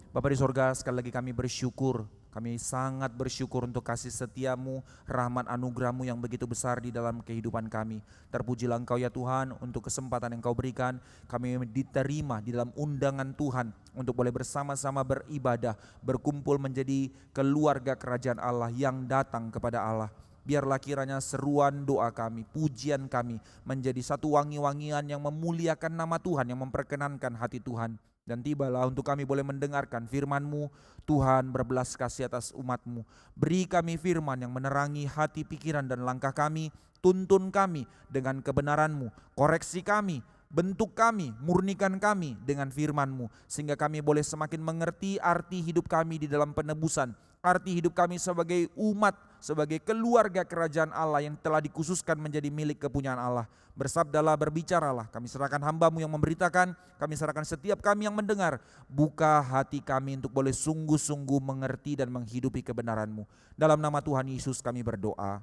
Bapa di sorga, sekali lagi kami bersyukur. Kami sangat bersyukur untuk kasih setiamu, rahmat anugerahmu yang begitu besar di dalam kehidupan kami. Terpujilah Engkau ya Tuhan untuk kesempatan yang Kau berikan. Kami diterima di dalam undangan Tuhan untuk boleh bersama-sama beribadah, berkumpul menjadi keluarga kerajaan Allah yang datang kepada Allah. Biarlah kiranya seruan doa kami, pujian kami menjadi satu wangi-wangian yang memuliakan nama Tuhan, yang memperkenankan hati Tuhan. Dan tibalah untuk kami boleh mendengarkan firman-Mu. Tuhan, berbelas kasih atas umat-Mu. Beri kami firman yang menerangi hati, pikiran dan langkah kami. Tuntun kami dengan kebenaran-Mu. Koreksi kami, bentuk kami, murnikan kami dengan firman-Mu. Sehingga kami boleh semakin mengerti arti hidup kami di dalam penebusan. Arti hidup kami sebagai umat, sebagai keluarga kerajaan Allah yang telah dikhususkan menjadi milik kepunyaan Allah. Bersabdalah, berbicaralah, kami serahkan hamba-Mu yang memberitakan, kami serahkan setiap kami yang mendengar. Buka hati kami untuk boleh sungguh-sungguh mengerti dan menghidupi kebenaran-Mu. Dalam nama Tuhan Yesus kami berdoa,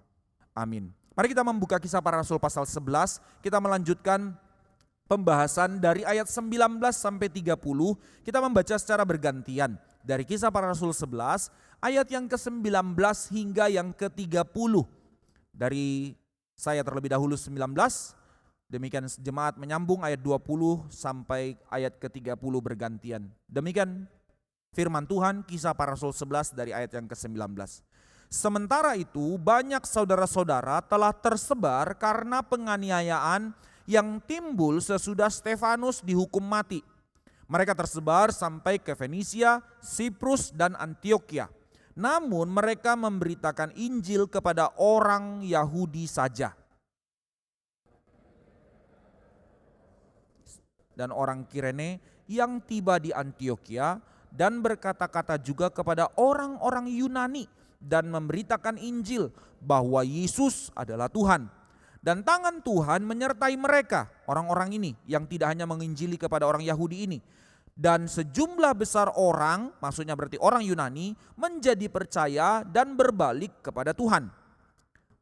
amin. Mari kita membuka Kisah Para Rasul pasal 11, kita melanjutkan pembahasan dari ayat 19 sampai 30, kita membaca secara bergantian. Dari Kisah Para Rasul 11, ayat yang ke-19 hingga yang ke-30. Dari saya terlebih dahulu 19, demikian jemaat menyambung ayat 20 sampai ayat ke-30 bergantian. Demikian firman Tuhan, Kisah Para Rasul 11 dari ayat yang ke-19. Sementara itu banyak saudara-saudara telah tersebar karena penganiayaan yang timbul sesudah Stefanus dihukum mati. Mereka tersebar sampai ke Fenisia, Siprus dan Antioquia. Namun mereka memberitakan Injil kepada orang Yahudi saja. Dan orang Kirene yang tiba di Antioquia dan berkata-kata juga kepada orang-orang Yunani dan memberitakan Injil bahwa Yesus adalah Tuhan. Dan tangan Tuhan menyertai mereka, orang-orang ini yang tidak hanya menginjili kepada orang Yahudi ini. Dan sejumlah besar orang, maksudnya berarti orang Yunani, menjadi percaya dan berbalik kepada Tuhan.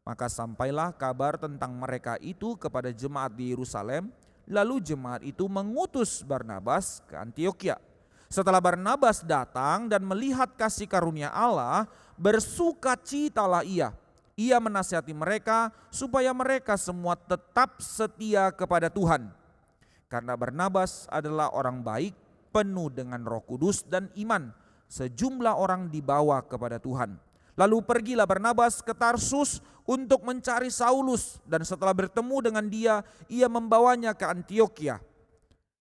Maka sampailah kabar tentang mereka itu kepada jemaat di Yerusalem. Lalu jemaat itu mengutus Barnabas ke Antioquia. Setelah Barnabas datang dan melihat kasih karunia Allah, bersukacitalah ia. Ia menasihati mereka supaya mereka semua tetap setia kepada Tuhan. Karena Barnabas adalah orang baik, penuh dengan Roh Kudus dan iman. Sejumlah orang dibawa kepada Tuhan. Lalu pergilah Barnabas ke Tarsus untuk mencari Saulus, dan setelah bertemu dengan dia, ia membawanya ke Antioquia.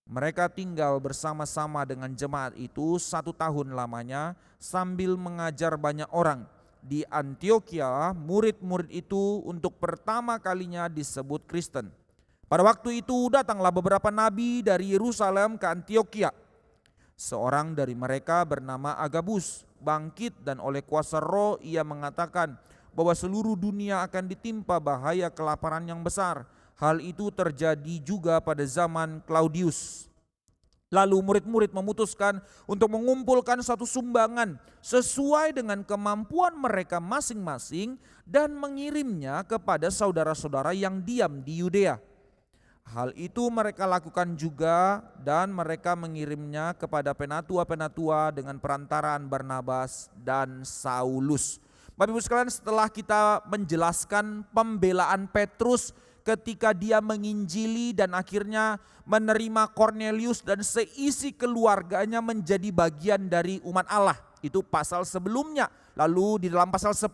Mereka tinggal bersama-sama dengan jemaat itu 1 tahun lamanya sambil mengajar banyak orang. Di Antioquia, murid-murid itu untuk pertama kalinya disebut Kristen. Pada waktu itu datanglah beberapa nabi dari Yerusalem ke Antioquia. Seorang dari mereka bernama Agabus bangkit dan oleh kuasa Roh ia mengatakan bahwa seluruh dunia akan ditimpa bahaya kelaparan yang besar. Hal itu terjadi juga pada zaman Claudius. Lalu murid-murid memutuskan untuk mengumpulkan satu sumbangan sesuai dengan kemampuan mereka masing-masing dan mengirimnya kepada saudara-saudara yang diam di Yudea. Hal itu mereka lakukan juga dan mereka mengirimnya kepada penatua-penatua dengan perantaraan Barnabas dan Saulus. Bapak Ibu sekalian, setelah kita menjelaskan pembelaan Petrus ketika dia menginjili dan akhirnya menerima Cornelius dan seisi keluarganya menjadi bagian dari umat Allah. Itu pasal sebelumnya. Lalu di dalam pasal 10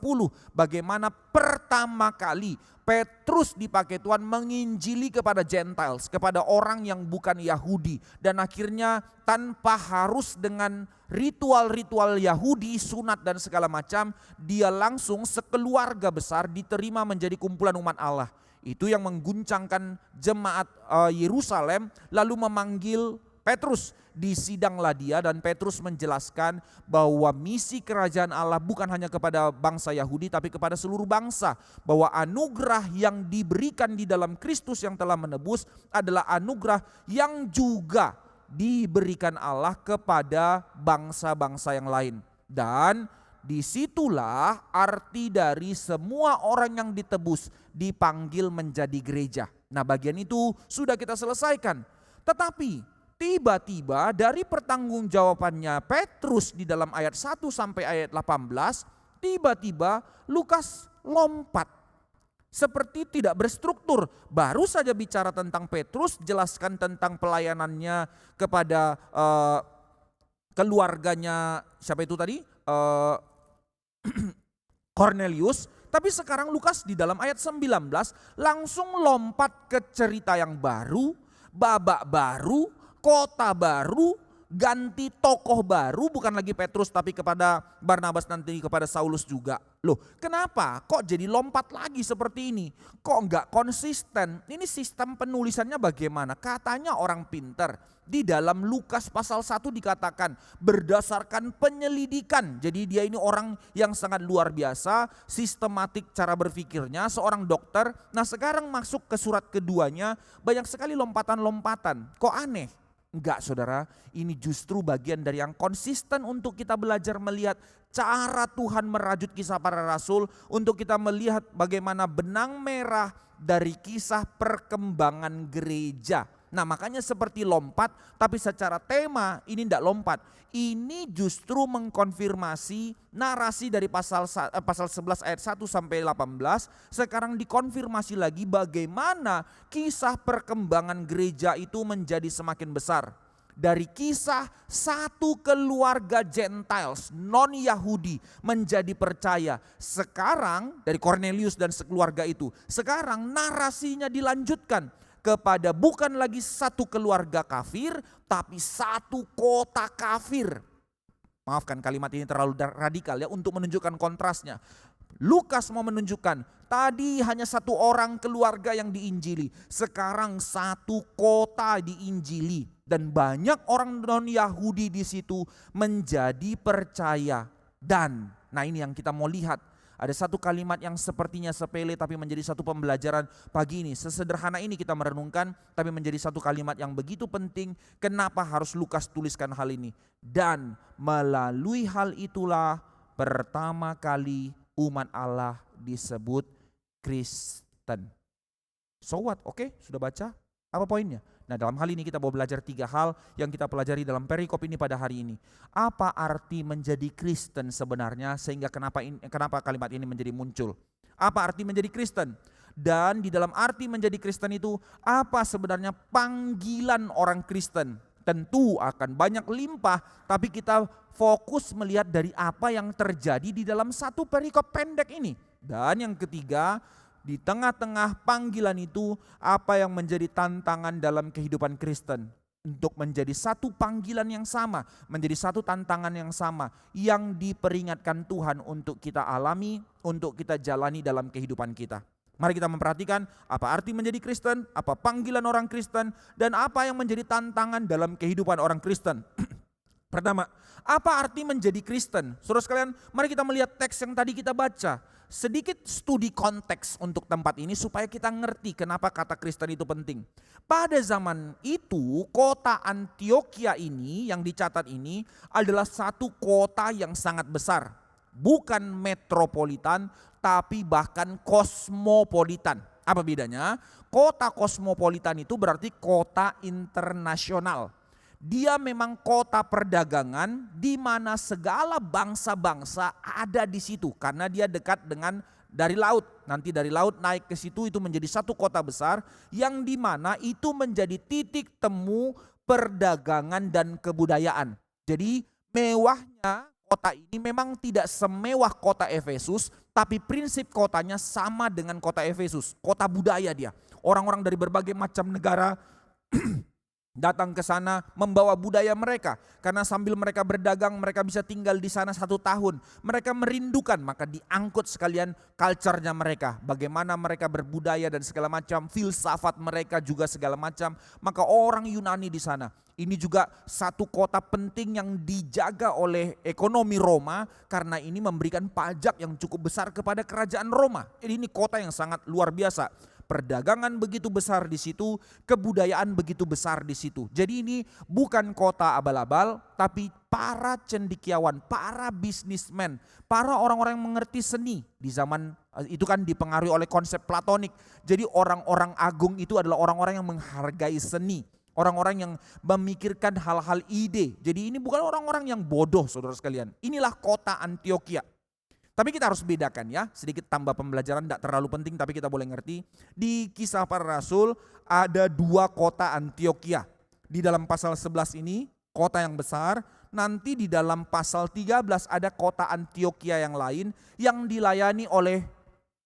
bagaimana pertama kali Petrus dipakai Tuhan menginjili kepada Gentiles, kepada orang yang bukan Yahudi. Dan akhirnya tanpa harus dengan ritual-ritual Yahudi, sunat dan segala macam, dia langsung sekeluarga besar diterima menjadi kumpulan umat Allah. Itu yang mengguncangkan jemaat Yerusalem, lalu memanggil Petrus. Disidanglah dia dan Petrus menjelaskan bahwa misi kerajaan Allah bukan hanya kepada bangsa Yahudi tapi kepada seluruh bangsa. Bahwa anugerah yang diberikan di dalam Kristus yang telah menebus adalah anugerah yang juga diberikan Allah kepada bangsa-bangsa yang lain. Dan disitulah arti dari semua orang yang ditebus dipanggil menjadi gereja. Nah, bagian itu sudah kita selesaikan. Tetapi tiba-tiba dari pertanggungjawabannya Petrus di dalam ayat 1 sampai ayat 18, tiba-tiba Lukas lompat. Seperti tidak berstruktur, baru saja bicara tentang Petrus, jelaskan tentang pelayanannya kepada keluarganya, siapa itu tadi? Cornelius. Tapi sekarang Lukas di dalam ayat 19 langsung lompat ke cerita yang baru, babak baru, kota baru, ganti tokoh baru, bukan lagi Petrus tapi kepada Barnabas, nanti kepada Saulus juga. Loh, kenapa kok jadi lompat lagi seperti ini? Kok enggak konsisten? Ini sistem penulisannya bagaimana? Katanya orang pinter. Di dalam Lukas pasal 1 dikatakan berdasarkan penyelidikan. Jadi dia ini orang yang sangat luar biasa, sistematik cara berpikirnya, seorang dokter. Nah, sekarang masuk ke surat keduanya, banyak sekali lompatan-lompatan. Kok aneh? Enggak, saudara, ini justru bagian dari yang konsisten untuk kita belajar melihat cara Tuhan merajut kisah para rasul, untuk kita melihat bagaimana benang merah dari kisah perkembangan gereja. Nah, makanya seperti lompat, tapi secara tema ini enggak lompat. Ini justru mengkonfirmasi narasi dari pasal 11 ayat 1 sampai 18. Sekarang dikonfirmasi lagi bagaimana kisah perkembangan gereja itu menjadi semakin besar. Dari kisah satu keluarga Gentiles, non-Yahudi menjadi percaya. Sekarang dari Cornelius dan sekeluarga itu, sekarang narasinya dilanjutkan kepada bukan lagi satu keluarga kafir, tapi satu kota kafir. Maafkan kalimat ini terlalu radikal ya untuk menunjukkan kontrasnya. Lukas mau menunjukkan tadi hanya satu orang keluarga yang diinjili, sekarang satu kota diinjili dan banyak orang non-Yahudi di situ menjadi percaya. Dan nah ini yang kita mau lihat. Ada satu kalimat yang sepertinya sepele tapi menjadi satu pembelajaran pagi ini. Sesederhana ini kita merenungkan tapi menjadi satu kalimat yang begitu penting. Kenapa harus Lukas tuliskan hal ini? Dan melalui hal itulah pertama kali umat Allah disebut Kristen. So what? Oke, sudah baca? Apa poinnya? Nah, dalam hal ini kita mau belajar 3 hal yang kita pelajari dalam perikop ini pada hari ini. Apa arti menjadi Kristen sebenarnya, sehingga kenapa kalimat ini menjadi muncul? Apa arti menjadi Kristen? Dan di dalam arti menjadi Kristen itu, apa sebenarnya panggilan orang Kristen? Tentu akan banyak limpah, tapi kita fokus melihat dari apa yang terjadi di dalam satu perikop pendek ini. Dan yang ketiga, di tengah-tengah panggilan itu, apa yang menjadi tantangan dalam kehidupan Kristen untuk menjadi satu panggilan yang sama, menjadi satu tantangan yang sama yang diperingatkan Tuhan untuk kita alami, untuk kita jalani dalam kehidupan kita. Mari kita memperhatikan apa arti menjadi Kristen, apa panggilan orang Kristen, dan apa yang menjadi tantangan dalam kehidupan orang Kristen. Pertama, apa arti menjadi Kristen? Saudara sekalian, mari kita melihat teks yang tadi kita baca. Sedikit studi konteks untuk tempat ini supaya kita ngerti kenapa kata Kristen itu penting. Pada zaman itu, kota Antioquia ini yang dicatat ini adalah satu kota yang sangat besar. Bukan metropolitan, tapi bahkan kosmopolitan. Apa bedanya? Kota kosmopolitan itu berarti kota internasional. Dia memang kota perdagangan di mana segala bangsa-bangsa ada di situ karena dia dekat dengan dari laut. Nanti dari laut naik ke situ, itu menjadi satu kota besar yang di mana itu menjadi titik temu perdagangan dan kebudayaan. Jadi mewahnya kota ini memang tidak semewah kota Efesus, tapi prinsip kotanya sama dengan kota Efesus. Kota budaya dia. Orang-orang dari berbagai macam negara datang ke sana membawa budaya mereka. Karena sambil mereka berdagang, mereka bisa tinggal di sana 1 tahun. Mereka merindukan, maka diangkut sekalian culture-nya mereka. Bagaimana mereka berbudaya dan segala macam, filsafat mereka juga segala macam. Maka orang Yunani di sana. Ini juga satu kota penting yang dijaga oleh ekonomi Roma, karena ini memberikan pajak yang cukup besar kepada kerajaan Roma. Jadi ini kota yang sangat luar biasa. Perdagangan begitu besar di situ, kebudayaan begitu besar di situ. Jadi ini bukan kota abal-abal, tapi para cendekiawan, para bisnismen, para orang-orang yang mengerti seni. Di zaman itu kan dipengaruhi oleh konsep Platonik. Jadi orang-orang agung itu adalah orang-orang yang menghargai seni. Orang-orang yang memikirkan hal-hal ide. Jadi ini bukan orang-orang yang bodoh, saudara sekalian. Inilah kota Antiokhia. Tapi kita harus bedakan ya, sedikit tambah pembelajaran, tidak terlalu penting tapi kita boleh ngerti. Di Kisah Para Rasul ada 2 kota Antiokhia. Di dalam pasal 11 ini kota yang besar, nanti di dalam pasal 13 ada kota Antiokhia yang lain yang dilayani oleh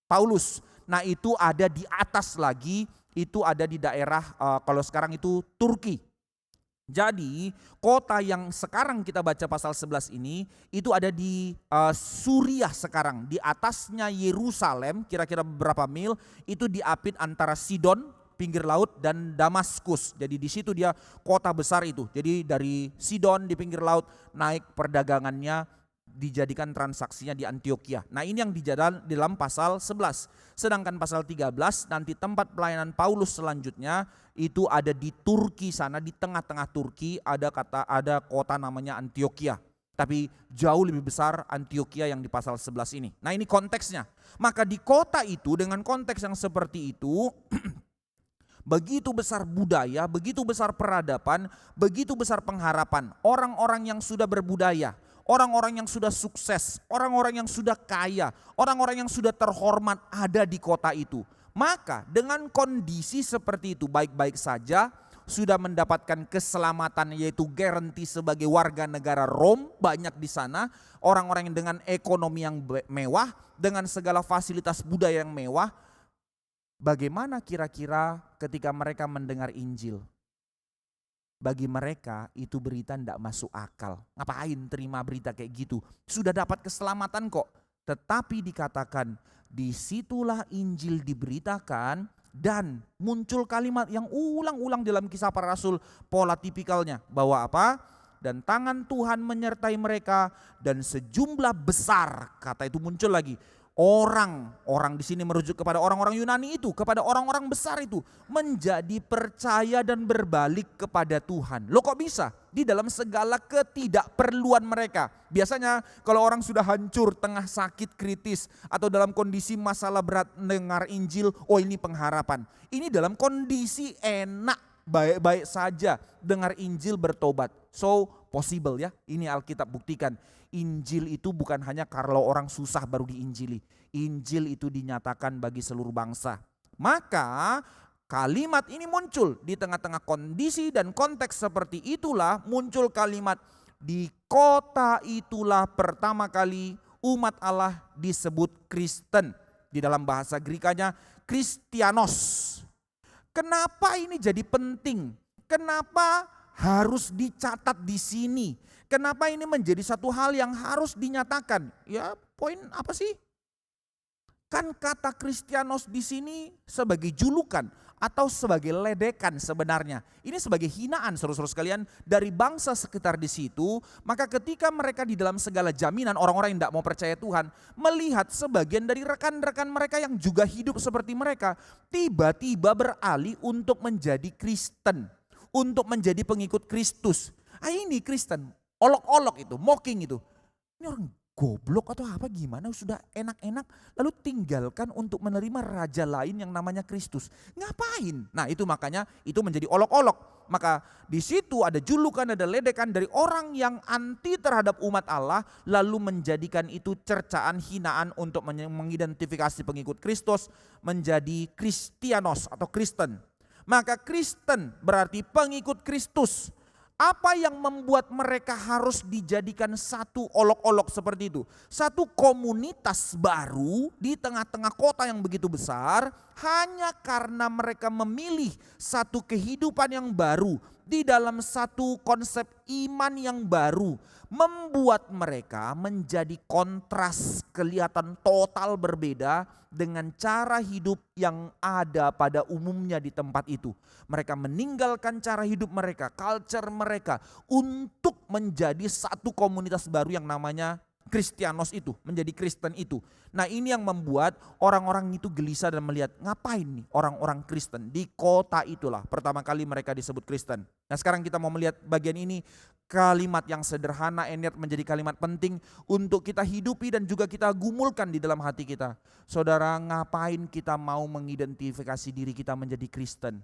Paulus. Nah itu ada di atas lagi, itu ada di daerah kalau sekarang itu Turki. Jadi kota yang sekarang kita baca pasal 11 ini itu ada di Suriah sekarang. Di atasnya Yerusalem kira-kira beberapa mil itu diapit antara Sidon pinggir laut dan Damaskus. Jadi di situ dia kota besar itu. Jadi dari Sidon di pinggir laut naik perdagangannya dijadikan transaksinya di Antiokhia. Nah ini yang dijadal di dalam pasal 11. Sedangkan pasal 13 nanti tempat pelayanan Paulus selanjutnya itu ada di Turki sana, di tengah-tengah Turki ada kota namanya Antiokhia. Tapi jauh lebih besar Antiokhia yang di pasal 11 ini. Nah ini konteksnya. Maka di kota itu dengan konteks yang seperti itu begitu besar budaya, begitu besar peradaban, begitu besar pengharapan. Orang-orang yang sudah berbudaya, orang-orang yang sudah sukses, orang-orang yang sudah kaya, orang-orang yang sudah terhormat ada di kota itu. Maka dengan kondisi seperti itu baik-baik saja sudah mendapatkan keselamatan yaitu garansi sebagai warga negara Rom banyak di sana. Orang-orang yang dengan ekonomi yang mewah, dengan segala fasilitas budaya yang mewah. Bagaimana kira-kira ketika mereka mendengar Injil? Bagi mereka itu berita tidak masuk akal. Ngapain terima berita kayak gitu? Sudah dapat keselamatan kok. Tetapi dikatakan disitulah Injil diberitakan dan muncul kalimat yang ulang-ulang dalam Kisah Para Rasul pola tipikalnya. Bahwa apa? Dan tangan Tuhan menyertai mereka dan sejumlah besar, kata itu muncul lagi. Orang di sini merujuk kepada orang-orang Yunani itu, kepada orang-orang besar itu menjadi percaya dan berbalik kepada Tuhan. Loh kok bisa? Di dalam segala ketidakperluan mereka. Biasanya kalau orang sudah hancur, tengah sakit kritis atau dalam kondisi masalah berat dengar Injil, oh ini pengharapan. Ini dalam kondisi enak, baik-baik saja dengar Injil bertobat. So possible ya, ini Alkitab buktikan. Injil itu bukan hanya kalau orang susah baru diinjili. Injil itu dinyatakan bagi seluruh bangsa. Maka kalimat ini muncul di tengah-tengah kondisi dan konteks seperti itulah muncul kalimat di kota itulah pertama kali umat Allah disebut Kristen. Di dalam bahasa Grekanya Kristianos. Kenapa ini jadi penting? Kenapa harus dicatat di sini? Kenapa ini menjadi satu hal yang harus dinyatakan? Ya, poin apa sih? Kan kata Kristianos di sini sebagai julukan atau sebagai ledekan sebenarnya. Ini sebagai hinaan saudara-saudara sekalian dari bangsa sekitar di situ. Maka ketika mereka di dalam segala jaminan orang-orang yang tidak mau percaya Tuhan melihat sebagian dari rekan-rekan mereka yang juga hidup seperti mereka tiba-tiba beralih untuk menjadi Kristen, untuk menjadi pengikut Kristus. Ini Kristen. Olok-olok itu, mocking itu. Ini orang goblok atau apa gimana sudah enak-enak lalu tinggalkan untuk menerima raja lain yang namanya Kristus. Ngapain? Nah itu makanya itu menjadi olok-olok. Maka di situ ada julukan, ada ledekan dari orang yang anti terhadap umat Allah lalu menjadikan itu cercaan, hinaan untuk mengidentifikasi pengikut Kristus menjadi Kristianos atau Kristen. Maka Kristen berarti pengikut Kristus. Apa yang membuat mereka harus dijadikan satu olok-olok seperti itu? Satu komunitas baru di tengah-tengah kota yang begitu besar hanya karena mereka memilih satu kehidupan yang baru di dalam satu konsep iman yang baru. Membuat mereka menjadi kontras, kelihatan total berbeda dengan cara hidup yang ada pada umumnya di tempat itu. Mereka meninggalkan cara hidup mereka, culture mereka untuk menjadi satu komunitas baru yang namanya Kristianos itu, menjadi Kristen itu. Nah ini yang membuat orang-orang itu gelisah dan melihat ngapain nih orang-orang Kristen di kota itulah pertama kali mereka disebut Kristen. Nah sekarang kita mau melihat bagian ini, kalimat yang sederhana Eniat menjadi kalimat penting untuk kita hidupi dan juga kita gumulkan di dalam hati kita. Saudara, ngapain kita mau mengidentifikasi diri kita menjadi Kristen?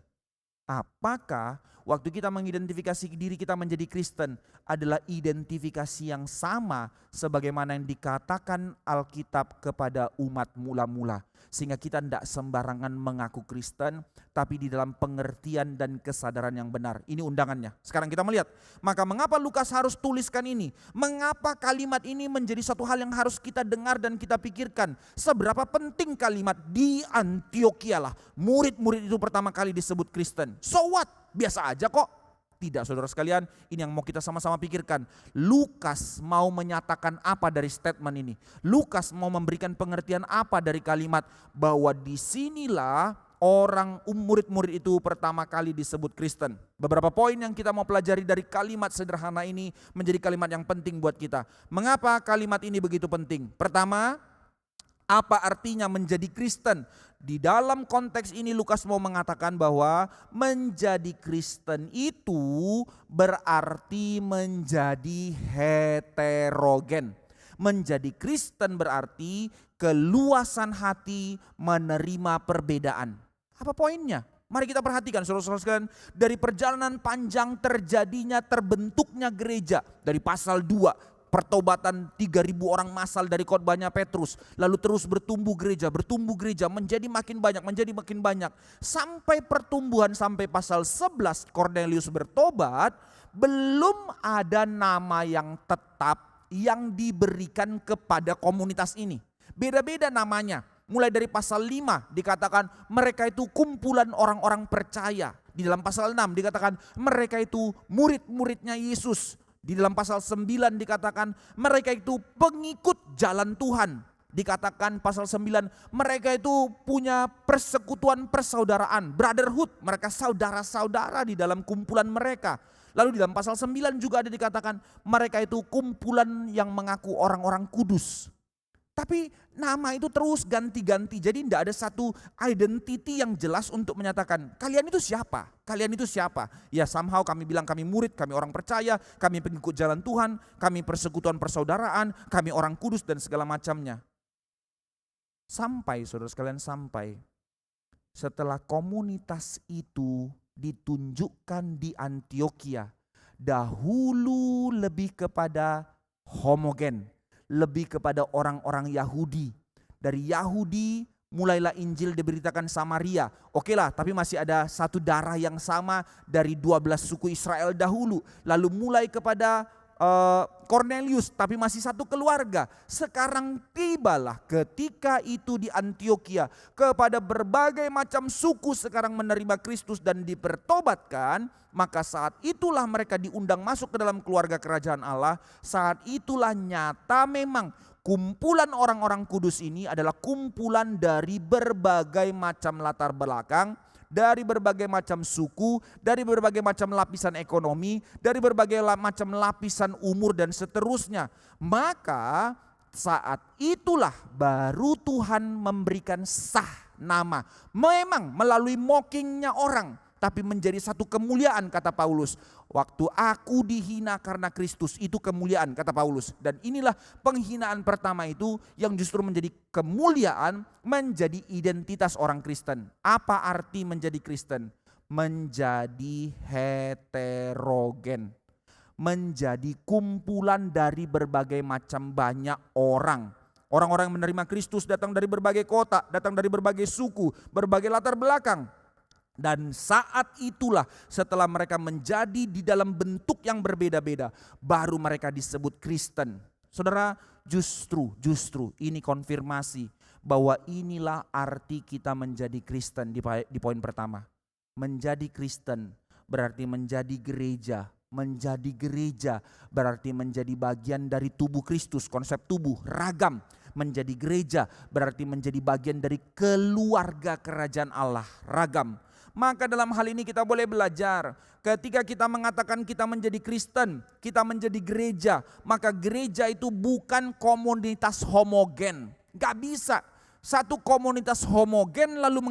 Apakah waktu kita mengidentifikasi diri kita menjadi Kristen adalah identifikasi yang sama sebagaimana yang dikatakan Alkitab kepada umat mula-mula. Sehingga kita tidak sembarangan mengaku Kristen, tapi di dalam pengertian dan kesadaran yang benar. Ini undangannya. Sekarang kita melihat, maka mengapa Lukas harus tuliskan ini? Mengapa kalimat ini menjadi satu hal yang harus kita dengar dan kita pikirkan? Seberapa penting kalimat di Antiokhia lah. Murid-murid itu pertama kali disebut Kristen. So what? Biasa aja kok. Tidak, saudara sekalian, ini yang mau kita sama-sama pikirkan. Lukas mau menyatakan apa dari statement ini? Lukas mau memberikan pengertian apa dari kalimat bahwa disinilah orang murid-murid itu pertama kali disebut Kristen. Beberapa poin yang kita mau pelajari dari kalimat sederhana ini menjadi kalimat yang penting buat kita. Mengapa kalimat ini begitu penting? Pertama, apa artinya menjadi Kristen? Di dalam konteks ini Lukas mau mengatakan bahwa menjadi Kristen itu berarti menjadi heterogen. Menjadi Kristen berarti keluasan hati menerima perbedaan. Apa poinnya? Mari kita perhatikan saudara-saudara sekalian, dari perjalanan panjang terjadinya terbentuknya gereja dari pasal 2. Pertobatan 3.000 orang massal dari khotbahnya Petrus. Lalu terus bertumbuh gereja menjadi makin banyak. Sampai pertumbuhan sampai pasal 11 Kornelius bertobat. Belum ada nama yang tetap yang diberikan kepada komunitas ini. Beda-beda namanya. Mulai dari pasal 5 dikatakan mereka itu kumpulan orang-orang percaya. Di dalam pasal 6 dikatakan mereka itu murid-muridnya Yesus. Di dalam pasal 9 dikatakan mereka itu pengikut jalan Tuhan. Dikatakan pasal 9 mereka itu punya persekutuan persaudaraan, brotherhood. Mereka saudara-saudara di dalam kumpulan mereka. Lalu di dalam pasal 9 juga ada dikatakan mereka itu kumpulan yang mengaku orang-orang kudus. Tapi nama itu terus ganti-ganti. Jadi tidak ada satu identity yang jelas untuk menyatakan kalian itu siapa? Kalian itu siapa? Ya somehow kami bilang kami murid, kami orang percaya, kami pengikut jalan Tuhan, kami persekutuan persaudaraan, kami orang kudus dan segala macamnya. Sampai saudara sekalian setelah komunitas itu ditunjukkan di Antiokhia, dahulu lebih kepada homogen. Lebih kepada orang-orang Yahudi. Dari Yahudi mulailah Injil diberitakan Samaria. Oke lah, tapi masih ada satu darah yang sama dari 12 suku Israel dahulu. Lalu mulai kepada Kornelius, tapi masih satu keluarga. Sekarang tibalah ketika itu di Antiokhia kepada berbagai macam suku sekarang menerima Kristus dan dipertobatkan. Maka saat itulah mereka diundang masuk ke dalam keluarga kerajaan Allah. Saat itulah nyata memang kumpulan orang-orang kudus ini adalah kumpulan dari berbagai macam latar belakang, dari berbagai macam suku, dari berbagai macam lapisan ekonomi, dari berbagai macam lapisan umur dan seterusnya. Maka saat itulah baru Tuhan memberikan sah nama. Memang melalui mockingnya orang, tapi menjadi satu kemuliaan kata Paulus. Waktu aku dihina karena Kristus itu kemuliaan kata Paulus. Dan inilah penghinaan pertama itu yang justru menjadi kemuliaan, menjadi identitas orang Kristen. Apa arti menjadi Kristen? Menjadi heterogen. Menjadi kumpulan dari berbagai macam banyak orang. Orang-orang yang menerima Kristus datang dari berbagai kota, datang dari berbagai suku, berbagai latar belakang. Dan saat itulah setelah mereka menjadi di dalam bentuk yang berbeda-beda, baru mereka disebut Kristen. Saudara, justru ini konfirmasi bahwa inilah arti kita menjadi Kristen di poin pertama. Menjadi Kristen berarti menjadi gereja. Menjadi gereja berarti menjadi bagian dari tubuh Kristus, konsep tubuh, ragam. Menjadi gereja berarti menjadi bagian dari keluarga kerajaan Allah, ragam. Maka dalam hal ini kita boleh belajar, ketika kita mengatakan kita menjadi Kristen, kita menjadi gereja, maka gereja itu bukan komunitas homogen. Gak bisa satu komunitas homogen lalu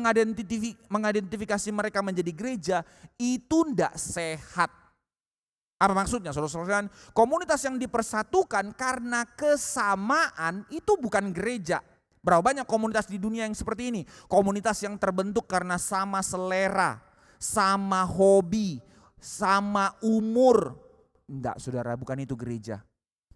mengidentifikasi mereka menjadi gereja, itu tidak sehat. Apa maksudnya saudara-saudara? Komunitas yang dipersatukan karena kesamaan itu bukan gereja. Berapa banyak komunitas di dunia yang seperti ini? Komunitas yang terbentuk karena sama selera, sama hobi, sama umur. Enggak saudara, bukan itu gereja.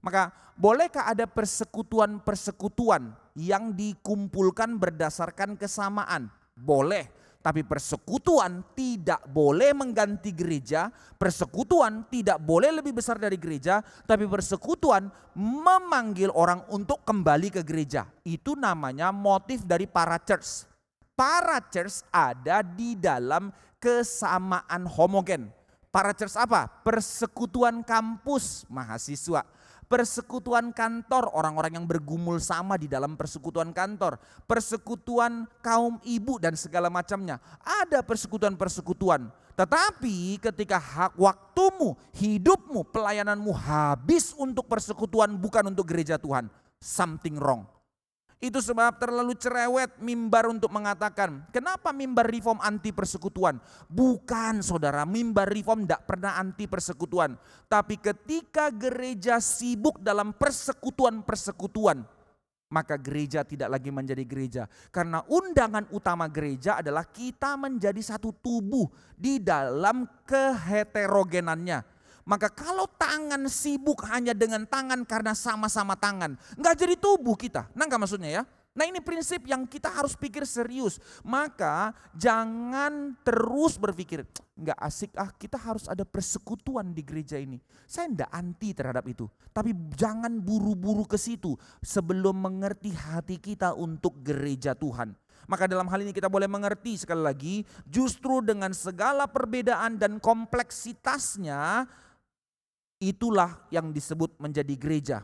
Maka bolehkah ada persekutuan-persekutuan yang dikumpulkan berdasarkan kesamaan? Boleh, tapi persekutuan tidak boleh mengganti gereja, persekutuan tidak boleh lebih besar dari gereja, tapi persekutuan memanggil orang untuk kembali ke gereja. Itu namanya motif dari para church. Para church ada di dalam kesamaan homogen. Para church apa? Persekutuan kampus mahasiswa. Persekutuan kantor, orang-orang yang bergumul sama di dalam persekutuan kantor. Persekutuan kaum ibu dan segala macamnya. Ada persekutuan-persekutuan. Tetapi ketika waktumu, hidupmu, pelayananmu habis untuk persekutuan bukan untuk gereja Tuhan, something wrong. Itu sebab terlalu cerewet mimbar untuk mengatakan, kenapa mimbar reform anti persekutuan? Bukan saudara, mimbar reform tidak pernah anti persekutuan. Tapi ketika gereja sibuk dalam persekutuan-persekutuan, maka gereja tidak lagi menjadi gereja. Karena undangan utama gereja adalah kita menjadi satu tubuh di dalam keheterogenannya. Maka kalau tangan sibuk hanya dengan tangan karena sama-sama tangan, nggak jadi tubuh kita. Nggak maksudnya ya. Nah ini prinsip yang kita harus pikir serius. Maka jangan terus berpikir, nggak asik kita harus ada persekutuan di gereja ini. Saya nggak anti terhadap itu. Tapi jangan buru-buru ke situ sebelum mengerti hati kita untuk gereja Tuhan. Maka dalam hal ini kita boleh mengerti sekali lagi, justru dengan segala perbedaan dan kompleksitasnya, itulah yang disebut menjadi gereja.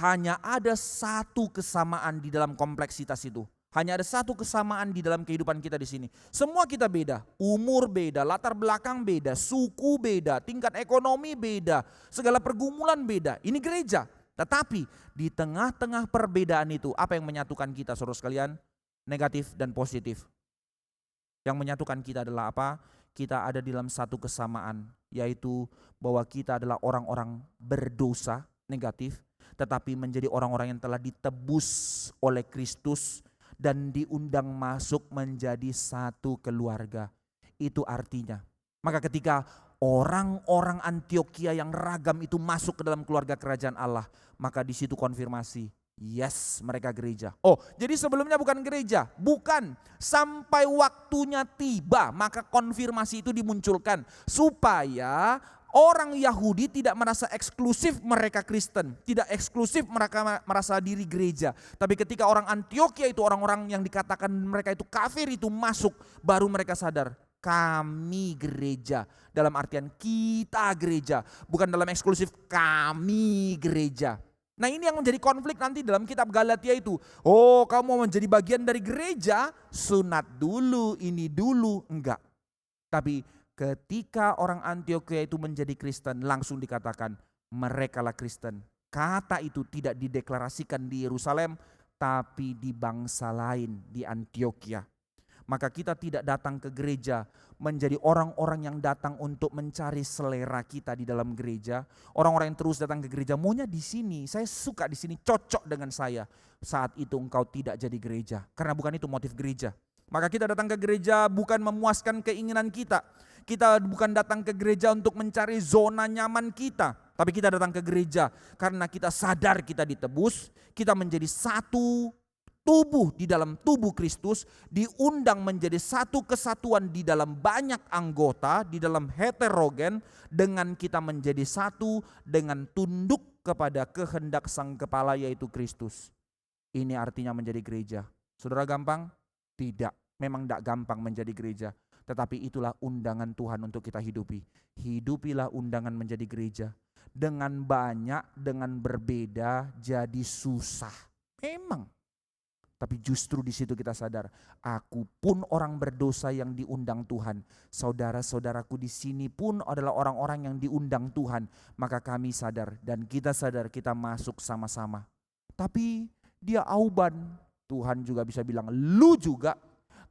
Hanya ada satu kesamaan di dalam kompleksitas itu. Hanya ada satu kesamaan di dalam kehidupan kita di sini. Semua kita beda, umur beda, latar belakang beda, suku beda, tingkat ekonomi beda, segala pergumulan beda. Ini gereja. Tetapi di tengah-tengah perbedaan itu, apa yang menyatukan kita saudara sekalian? Negatif dan positif. Yang menyatukan kita adalah apa? Kita ada di dalam satu kesamaan, yaitu bahwa kita adalah orang-orang berdosa, negatif, tetapi menjadi orang-orang yang telah ditebus oleh Kristus dan diundang masuk menjadi satu keluarga. Itu artinya. Maka ketika orang-orang Antiokhia yang ragam itu masuk ke dalam keluarga kerajaan Allah, maka di situ konfirmasi. Yes, mereka gereja. Oh, jadi sebelumnya bukan gereja? Bukan. Sampai waktunya tiba, maka konfirmasi itu dimunculkan. Supaya orang Yahudi tidak merasa eksklusif mereka Kristen. Tidak eksklusif mereka merasa diri gereja. Tapi ketika orang Antiokhia itu, orang-orang yang dikatakan mereka itu kafir itu masuk, baru mereka sadar. Kami gereja, dalam artian kita gereja. Bukan dalam eksklusif kami gereja. Nah ini yang menjadi konflik nanti dalam kitab Galatia itu. Oh kamu mau menjadi bagian dari gereja, sunat dulu, ini dulu. Enggak. Tapi ketika orang Antiokhia itu menjadi Kristen, langsung dikatakan merekalah Kristen. Kata itu tidak dideklarasikan di Yerusalem, tapi di bangsa lain, di Antiokhia. Maka kita tidak datang ke gereja menjadi orang-orang yang datang untuk mencari selera kita di dalam gereja. Orang-orang yang terus datang ke gereja, maunya di sini, saya suka di sini, cocok dengan saya. Saat itu engkau tidak jadi gereja, karena bukan itu motif gereja. Maka kita datang ke gereja bukan memuaskan keinginan kita. Kita bukan datang ke gereja untuk mencari zona nyaman kita. Tapi kita datang ke gereja karena kita sadar kita ditebus, kita menjadi satu tubuh di dalam tubuh Kristus, diundang menjadi satu kesatuan di dalam banyak anggota, di dalam heterogen, dengan kita menjadi satu dengan tunduk kepada kehendak sang kepala yaitu Kristus. Ini artinya menjadi gereja. Saudara gampang? Tidak, memang tidak gampang menjadi gereja. Tetapi itulah undangan Tuhan untuk kita hidupi. Hidupilah undangan menjadi gereja. Dengan banyak, dengan berbeda jadi susah. Memang. Tapi justru di situ kita sadar, aku pun orang berdosa yang diundang Tuhan. Saudara-saudaraku di sini pun adalah orang-orang yang diundang Tuhan. Maka kami sadar dan kita sadar kita masuk sama-sama. Tapi dia auban, Tuhan juga bisa bilang lu juga.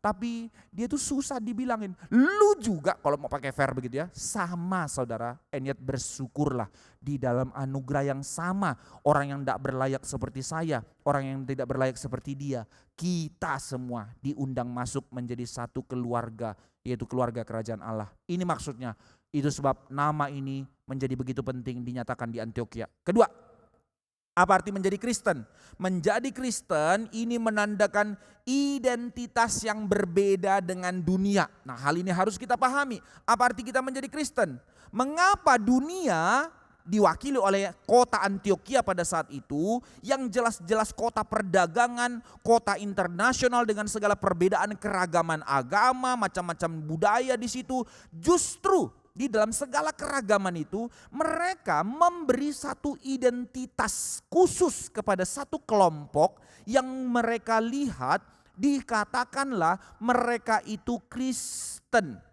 Tapi dia tuh susah dibilangin. Lu juga kalau mau pakai fair begitu ya, sama saudara. And yet bersyukurlah di dalam anugerah yang sama. Orang yang tidak berlayak seperti saya, orang yang tidak berlayak seperti dia. Kita semua diundang masuk menjadi satu keluarga, yaitu keluarga kerajaan Allah. Ini maksudnya. Itu sebab nama ini menjadi begitu penting dinyatakan di Antioquia. Kedua, apa arti menjadi Kristen? Menjadi Kristen ini menandakan identitas yang berbeda dengan dunia. Nah, hal ini harus kita pahami. Apa arti kita menjadi Kristen? Mengapa dunia diwakili oleh kota Antioquia pada saat itu yang jelas-jelas kota perdagangan, kota internasional dengan segala perbedaan keragaman agama, macam-macam budaya di situ. Justru di dalam segala keragaman itu mereka memberi satu identitas khusus kepada satu kelompok yang mereka lihat, dikatakanlah mereka itu Kristen.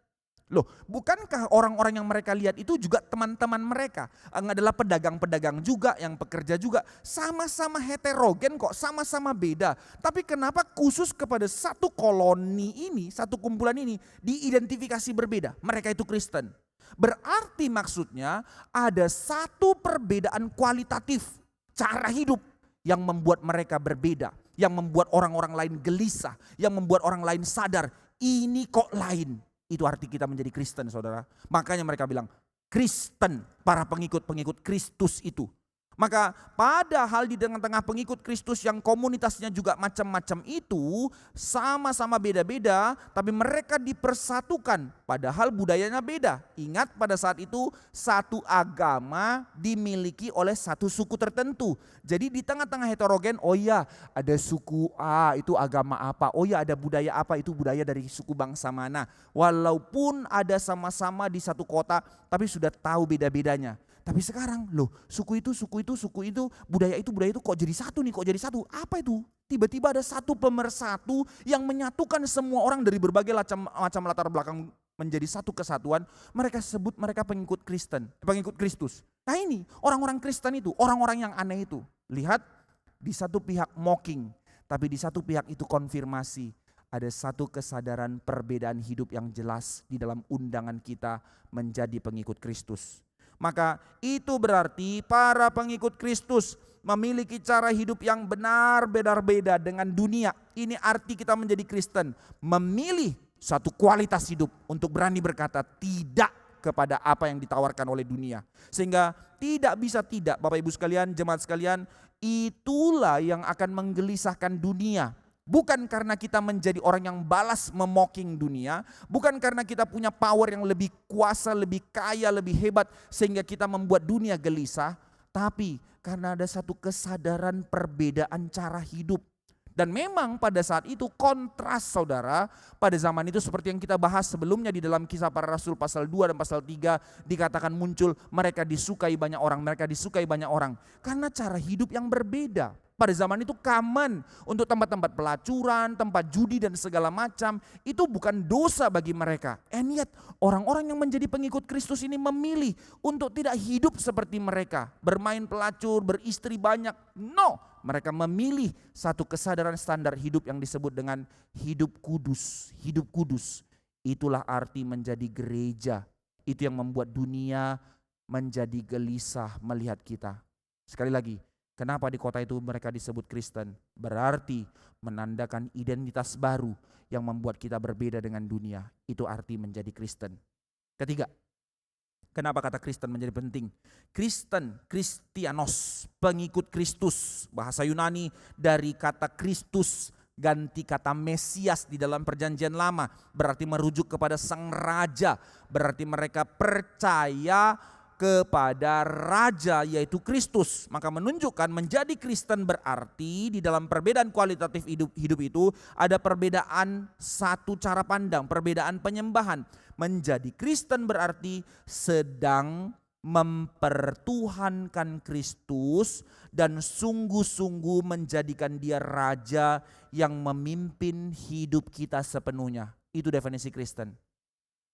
Loh, bukankah orang-orang yang mereka lihat itu juga teman-teman mereka? Adalah pedagang-pedagang juga, yang pekerja juga. Sama-sama heterogen kok, sama-sama beda. Tapi kenapa khusus kepada satu koloni ini, satu kumpulan ini diidentifikasi berbeda? Mereka itu Kristen. Berarti maksudnya ada satu perbedaan kualitatif cara hidup yang membuat mereka berbeda. Yang membuat orang-orang lain gelisah, yang membuat orang lain sadar ini kok lain. Itu arti kita menjadi Kristen, saudara. Makanya mereka bilang Kristen, para pengikut-pengikut Kristus itu. Maka padahal di tengah-tengah pengikut Kristus yang komunitasnya juga macam-macam itu, sama-sama beda-beda, tapi mereka dipersatukan padahal budayanya beda. Ingat pada saat itu satu agama dimiliki oleh satu suku tertentu. Jadi di tengah-tengah heterogen, oh ya ada suku A itu agama apa, oh ya ada budaya apa itu budaya dari suku bangsa mana. Walaupun ada sama-sama di satu kota tapi sudah tahu beda-bedanya. Tapi sekarang loh suku itu, budaya itu kok jadi satu nih, kok jadi satu. Apa itu? Tiba-tiba ada satu pemersatu yang menyatukan semua orang dari berbagai macam latar belakang menjadi satu kesatuan. Mereka sebut mereka pengikut Kristen, pengikut Kristus. Nah ini orang-orang Kristen itu, orang-orang yang aneh itu. Lihat di satu pihak mocking, tapi di satu pihak itu konfirmasi. Ada satu kesadaran perbedaan hidup yang jelas di dalam undangan kita menjadi pengikut Kristus. Maka itu berarti para pengikut Kristus memiliki cara hidup yang benar-benar beda dengan dunia. Ini arti kita menjadi Kristen. Memilih satu kualitas hidup untuk berani berkata tidak kepada apa yang ditawarkan oleh dunia. Sehingga tidak bisa tidak, Bapak Ibu sekalian, jemaat sekalian, itulah yang akan menggelisahkan dunia. Bukan karena kita menjadi orang yang balas memoking dunia. Bukan karena kita punya power yang lebih kuasa, lebih kaya, lebih hebat. Sehingga kita membuat dunia gelisah. Tapi karena ada satu kesadaran perbedaan cara hidup. Dan memang pada saat itu kontras saudara. Pada zaman itu seperti yang kita bahas sebelumnya di dalam Kisah Para Rasul pasal 2 dan pasal 3. Dikatakan muncul mereka disukai banyak orang. Mereka disukai banyak orang. Karena cara hidup yang berbeda. Pada zaman itu common untuk tempat-tempat pelacuran, tempat judi dan segala macam. Itu bukan dosa bagi mereka. And yet orang-orang yang menjadi pengikut Kristus ini memilih untuk tidak hidup seperti mereka. Bermain pelacur, beristri banyak. No, mereka memilih satu kesadaran standar hidup yang disebut dengan hidup kudus. Hidup kudus. Itulah arti menjadi gereja. Itu yang membuat dunia menjadi gelisah melihat kita. Sekali lagi. Kenapa di kota itu mereka disebut Kristen? Berarti menandakan identitas baru yang membuat kita berbeda dengan dunia. Itu arti menjadi Kristen. Ketiga, kenapa kata Kristen menjadi penting? Kristen, Kristianos, pengikut Kristus. Bahasa Yunani dari kata Kristus ganti kata Mesias di dalam perjanjian lama. Berarti merujuk kepada sang raja. Berarti mereka percaya kepada raja yaitu Kristus. Maka menunjukkan menjadi Kristen berarti di dalam perbedaan kualitatif hidup itu ada perbedaan satu cara pandang, perbedaan penyembahan. Menjadi Kristen berarti sedang mempertuhankan Kristus dan sungguh-sungguh menjadikan dia raja yang memimpin hidup kita sepenuhnya. Itu definisi Kristen.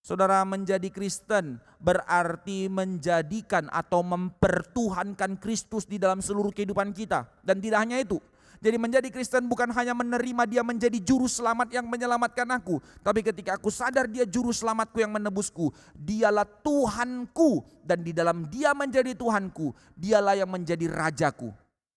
Saudara, menjadi Kristen berarti menjadikan atau mempertuhankan Kristus di dalam seluruh kehidupan kita. Dan tidak hanya itu, Jadi menjadi Kristen bukan hanya menerima dia menjadi juru selamat yang menyelamatkan aku. Tapi ketika aku sadar dia juru selamatku yang menebusku. Dialah Tuhanku dan di dalam dia menjadi Tuhanku, dialah yang menjadi rajaku.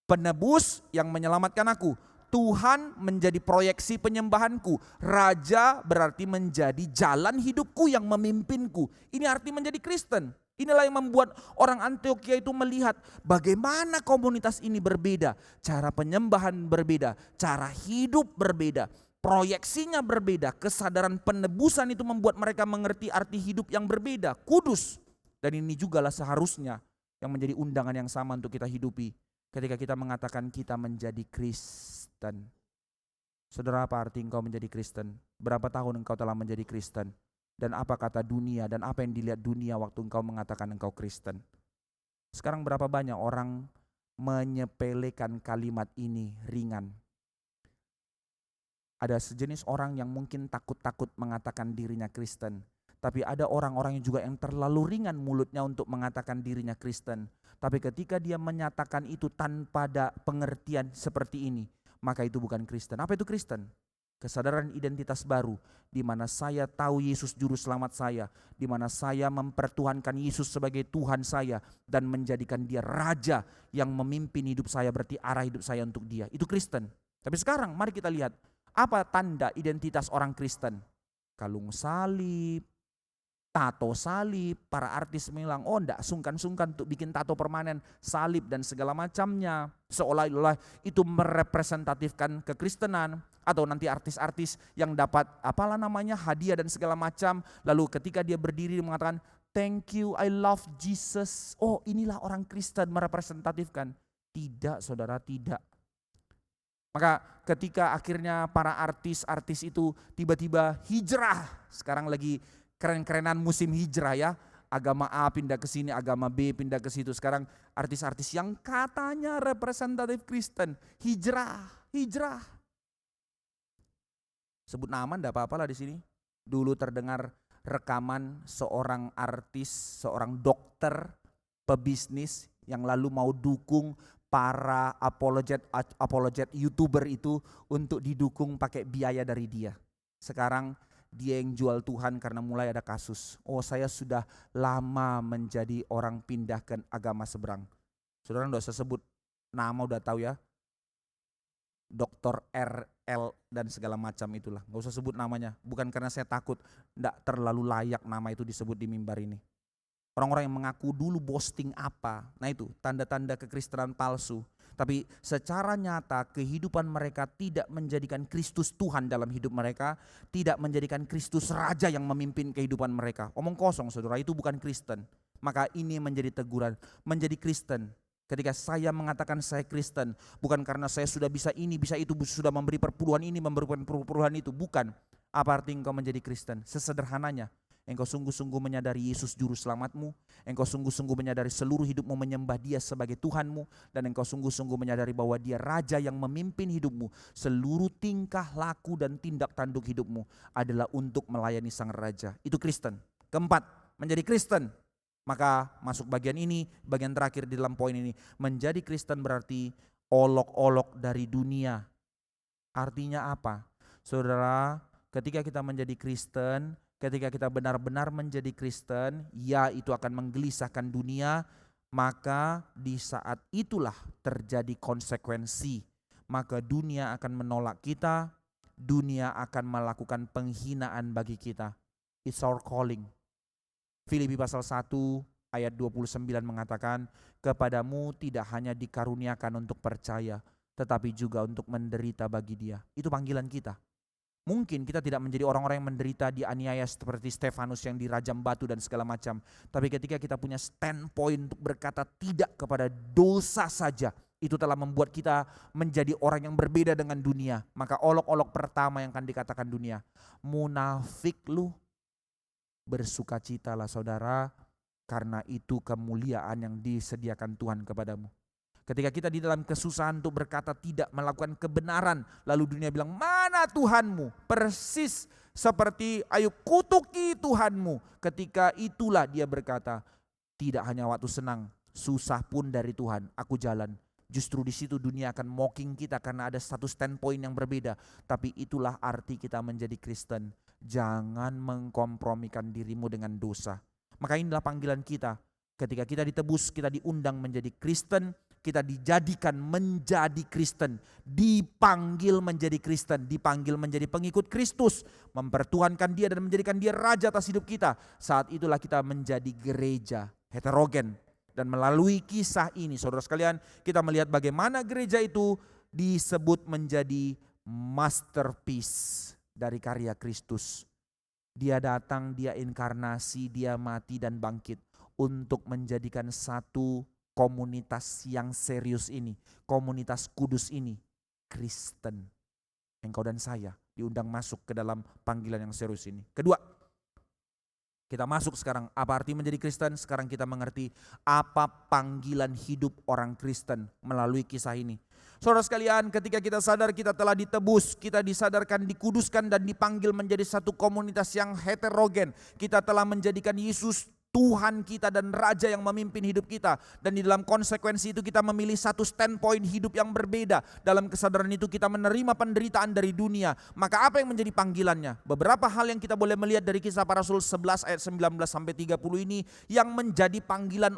Penebus yang menyelamatkan aku. Tuhan menjadi proyeksi penyembahanku. Raja berarti menjadi jalan hidupku yang memimpinku. Ini arti menjadi Kristen. Inilah yang membuat orang Antiokhia itu melihat bagaimana komunitas ini berbeda. Cara penyembahan berbeda, cara hidup berbeda, proyeksinya berbeda. Kesadaran penebusan itu membuat mereka mengerti arti hidup yang berbeda, kudus. Dan ini jugalah seharusnya yang menjadi undangan yang sama untuk kita hidupi. Ketika kita mengatakan kita menjadi Kristen. Saudara, apa arti engkau menjadi Kristen? Berapa tahun engkau telah menjadi Kristen? Dan apa kata dunia dan apa yang dilihat dunia waktu engkau mengatakan engkau Kristen? Sekarang berapa banyak orang menyepelekan kalimat ini ringan. Ada sejenis orang yang mungkin takut-takut mengatakan dirinya Kristen. Tapi ada orang-orang juga yang terlalu ringan mulutnya untuk mengatakan dirinya Kristen. Tapi ketika dia menyatakan itu tanpa ada pengertian seperti ini, maka itu bukan Kristen. Apa itu Kristen? Kesadaran identitas baru, di mana saya tahu Yesus juru selamat saya, di mana saya mempertuhankan Yesus sebagai Tuhan saya dan menjadikan dia raja yang memimpin hidup saya, berarti arah hidup saya untuk dia. Itu Kristen. Tapi sekarang mari kita lihat apa tanda identitas orang Kristen. Kalung salib, tato salib, para artis bilang, oh enggak sungkan-sungkan untuk bikin tato permanen, salib dan segala macamnya. Seolah-olah itu merepresentatifkan kekristenan. Atau nanti artis-artis yang dapat hadiah dan segala macam. Lalu ketika dia berdiri mengatakan, thank you, I love Jesus. Oh, inilah orang Kristen merepresentatifkan. Tidak, saudara, tidak. Maka ketika akhirnya para artis-artis itu tiba-tiba hijrah, sekarang lagi keren-kerenan musim hijrah ya. Agama A pindah ke sini, agama B pindah ke situ. Sekarang artis-artis yang katanya representatif Kristen, hijrah. Sebut nama enggak apa-apa lah di sini. Dulu terdengar rekaman seorang artis, seorang dokter, pebisnis yang lalu mau dukung para apologet YouTuber itu untuk didukung pakai biaya dari dia. Sekarang dia yang jual Tuhan karena mulai ada kasus. Oh, saya sudah lama menjadi orang pindah ke agama seberang. Saudara enggak usah sebut nama, udah tahu ya. Dr. RL dan segala macam itulah. Enggak usah sebut namanya. Bukan karena saya takut, enggak terlalu layak nama itu disebut di mimbar ini. Orang-orang yang mengaku dulu posting apa. Nah itu tanda-tanda kekristenan palsu. Tapi secara nyata kehidupan mereka tidak menjadikan Kristus Tuhan dalam hidup mereka. Tidak menjadikan Kristus Raja yang memimpin kehidupan mereka. Omong kosong saudara, itu bukan Kristen. Maka ini menjadi teguran. Menjadi Kristen. Ketika saya mengatakan saya Kristen. Bukan karena saya sudah bisa ini, bisa itu, sudah memberi perpuluhan ini, memberi perpuluhan itu. Bukan. Apa arti engkau menjadi Kristen? Sesederhananya. Engkau sungguh-sungguh menyadari Yesus juru selamatmu. Engkau sungguh-sungguh menyadari seluruh hidupmu menyembah dia sebagai Tuhanmu. Dan engkau sungguh-sungguh menyadari bahwa dia raja yang memimpin hidupmu. Seluruh tingkah laku dan tindak tanduk hidupmu adalah untuk melayani sang raja. Itu Kristen. Keempat, menjadi Kristen. Maka masuk bagian ini, bagian terakhir di dalam poin ini. Menjadi Kristen berarti olok-olok dari dunia. Artinya apa? Saudara, ketika kita menjadi Kristen, ketika kita benar-benar menjadi Kristen, ya itu akan menggelisahkan dunia, maka di saat itulah terjadi konsekuensi. Maka dunia akan menolak kita, dunia akan melakukan penghinaan bagi kita. It's our calling. Filipi pasal 1 ayat 29 mengatakan, kepadamu tidak hanya dikaruniakan untuk percaya, tetapi juga untuk menderita bagi dia. Itu panggilan kita. Mungkin kita tidak menjadi orang-orang yang menderita dianiaya seperti Stefanus yang dirajam batu dan segala macam. Tapi ketika kita punya standpoint untuk berkata tidak kepada dosa saja, itu telah membuat kita menjadi orang yang berbeda dengan dunia. Maka olok-olok pertama yang akan dikatakan dunia, munafik lu, bersukacitalah saudara, karena itu kemuliaan yang disediakan Tuhan kepadamu. Ketika kita di dalam kesusahan untuk berkata tidak, melakukan kebenaran, lalu dunia bilang, mana Tuhanmu? Persis seperti Ayub, kutuki Tuhanmu. Ketika itulah dia berkata, tidak hanya waktu senang, susah pun dari Tuhan, aku jalan. Justru di situ dunia akan mocking kita karena ada satu standpoint yang berbeda. Tapi itulah arti kita menjadi Kristen. Jangan mengkompromikan dirimu dengan dosa. Maka inilah panggilan kita. Ketika kita ditebus, kita diundang menjadi Kristen. Kita dijadikan menjadi Kristen. Dipanggil menjadi Kristen. Dipanggil menjadi pengikut Kristus. Mempertuhankan dia dan menjadikan dia raja atas hidup kita. Saat itulah kita menjadi gereja heterogen. Dan melalui kisah ini, saudara sekalian, kita melihat bagaimana gereja itu disebut menjadi masterpiece dari karya Kristus. Dia datang, dia inkarnasi, dia mati dan bangkit untuk menjadikan satu komunitas yang serius ini, komunitas kudus ini, Kristen. Engkau dan saya diundang masuk ke dalam panggilan yang serius ini. Kedua, kita masuk sekarang, apa arti menjadi Kristen? Sekarang kita mengerti apa panggilan hidup orang Kristen melalui kisah ini. Saudara sekalian, ketika kita sadar kita telah ditebus, kita disadarkan, dikuduskan dan dipanggil menjadi satu komunitas yang heterogen. Kita telah menjadikan Yesus Tuhan kita dan Raja yang memimpin hidup kita. Dan di dalam konsekuensi itu kita memilih satu standpoint hidup yang berbeda. Dalam kesadaran itu kita menerima penderitaan dari dunia. Maka apa yang menjadi panggilannya? Beberapa hal yang kita boleh melihat dari Kisah Para Rasul 11 ayat 19 sampai 30 ini yang menjadi panggilan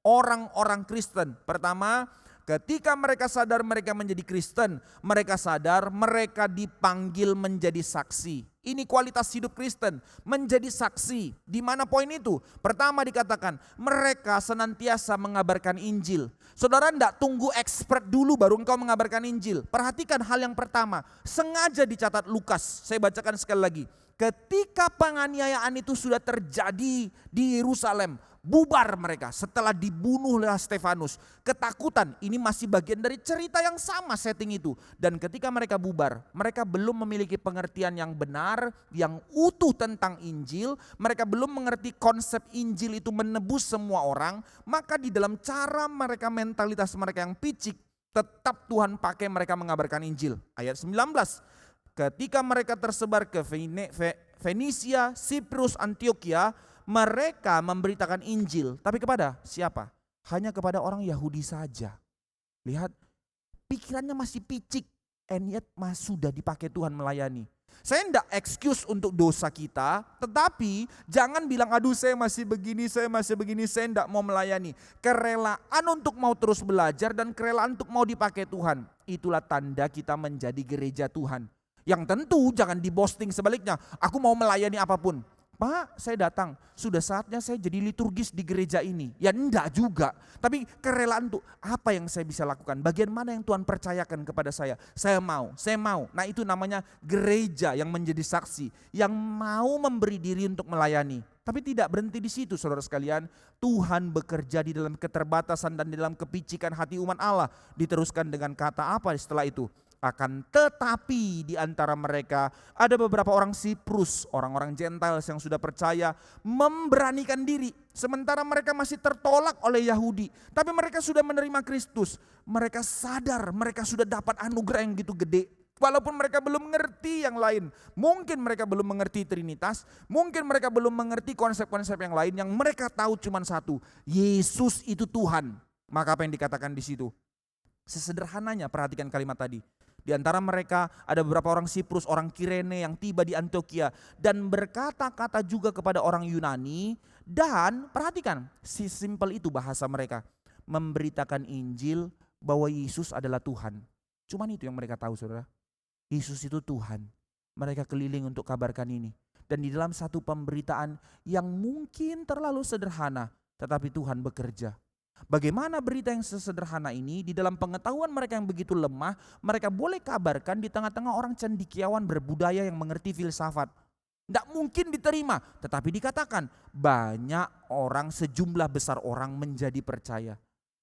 orang-orang Kristen. Pertama, ketika mereka sadar mereka menjadi Kristen, mereka sadar mereka dipanggil menjadi saksi. Ini kualitas hidup Kristen, menjadi saksi. Di mana poin itu? Pertama dikatakan, mereka senantiasa mengabarkan Injil. Saudara tidak tunggu expert dulu baru engkau mengabarkan Injil. Perhatikan hal yang pertama, sengaja dicatat Lukas. Saya bacakan sekali lagi. Ketika penganiayaan itu sudah terjadi di Yerusalem, bubar mereka setelah dibunuhlah Stefanus. Ketakutan, ini masih bagian dari cerita yang sama setting itu. Dan ketika mereka bubar, mereka belum memiliki pengertian yang benar, yang utuh tentang Injil. Mereka belum mengerti konsep Injil itu menebus semua orang. Maka di dalam cara mereka, mentalitas mereka yang picik, tetap Tuhan pakai mereka mengabarkan Injil. Ayat 19, ketika mereka tersebar ke Fenisia, Siprus, Antioquia, mereka memberitakan Injil, tapi kepada siapa? Hanya kepada orang Yahudi saja. Lihat, pikirannya masih picik, and yet sudah dipakai Tuhan melayani. Saya tidak excuse untuk dosa kita, tetapi jangan bilang aduh saya masih begini, saya tidak mau melayani. Kerelaan untuk mau terus belajar dan kerelaan untuk mau dipakai Tuhan, itulah tanda kita menjadi gereja Tuhan. Yang tentu jangan diboasting sebaliknya, aku mau melayani apapun. Pak, saya datang, sudah saatnya saya jadi liturgis di gereja ini. Ya enggak juga, tapi kerelaan tuh apa yang saya bisa lakukan, bagian mana yang Tuhan percayakan kepada saya. Saya mau. Nah itu namanya gereja yang menjadi saksi, yang mau memberi diri untuk melayani. Tapi tidak berhenti di situ saudara sekalian, Tuhan bekerja di dalam keterbatasan dan di dalam kepicikan hati umat Allah. Diteruskan dengan kata apa setelah itu? Akan tetapi di antara mereka ada beberapa orang Siprus, orang-orang Gentiles yang sudah percaya, memberanikan diri. Sementara mereka masih tertolak oleh Yahudi, tapi mereka sudah menerima Kristus. Mereka sadar mereka sudah dapat anugerah yang gitu gede. Walaupun mereka belum mengerti yang lain, mungkin mereka belum mengerti Trinitas, mungkin mereka belum mengerti konsep-konsep yang lain, yang mereka tahu cuma satu, Yesus itu Tuhan. Maka apa yang dikatakan di situ? Sesederhananya, perhatikan kalimat tadi. Di antara mereka ada beberapa orang Siprus, orang Kirene yang tiba di Antioquia dan berkata-kata juga kepada orang Yunani. Dan perhatikan, si simple itu bahasa mereka, memberitakan Injil bahwa Yesus adalah Tuhan. Cuman itu yang mereka tahu saudara, Yesus itu Tuhan. Mereka keliling untuk kabarkan ini. Dan di dalam satu pemberitaan yang mungkin terlalu sederhana, tetapi Tuhan bekerja. Bagaimana berita yang sesederhana ini di dalam pengetahuan mereka yang begitu lemah, mereka boleh kabarkan di tengah-tengah orang cendekiawan berbudaya yang mengerti filsafat. Tidak mungkin diterima, tetapi dikatakan banyak orang, sejumlah besar orang menjadi percaya.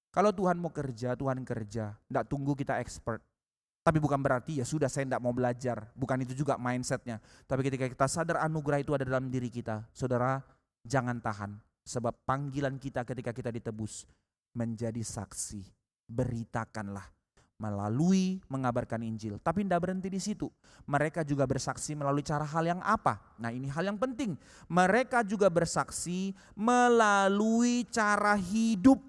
Kalau Tuhan mau kerja, Tuhan kerja. Tidak tunggu kita expert. Tapi bukan berarti ya sudah saya tidak mau belajar. Bukan itu juga mindsetnya. Tapi ketika kita sadar anugerah itu ada dalam diri kita, saudara jangan tahan. Sebab panggilan kita ketika kita ditebus menjadi saksi, beritakanlah melalui mengabarkan Injil. Tapi tidak berhenti di situ. Mereka juga bersaksi melalui cara hal yang apa? Nah ini hal yang penting. Mereka juga bersaksi melalui cara hidup.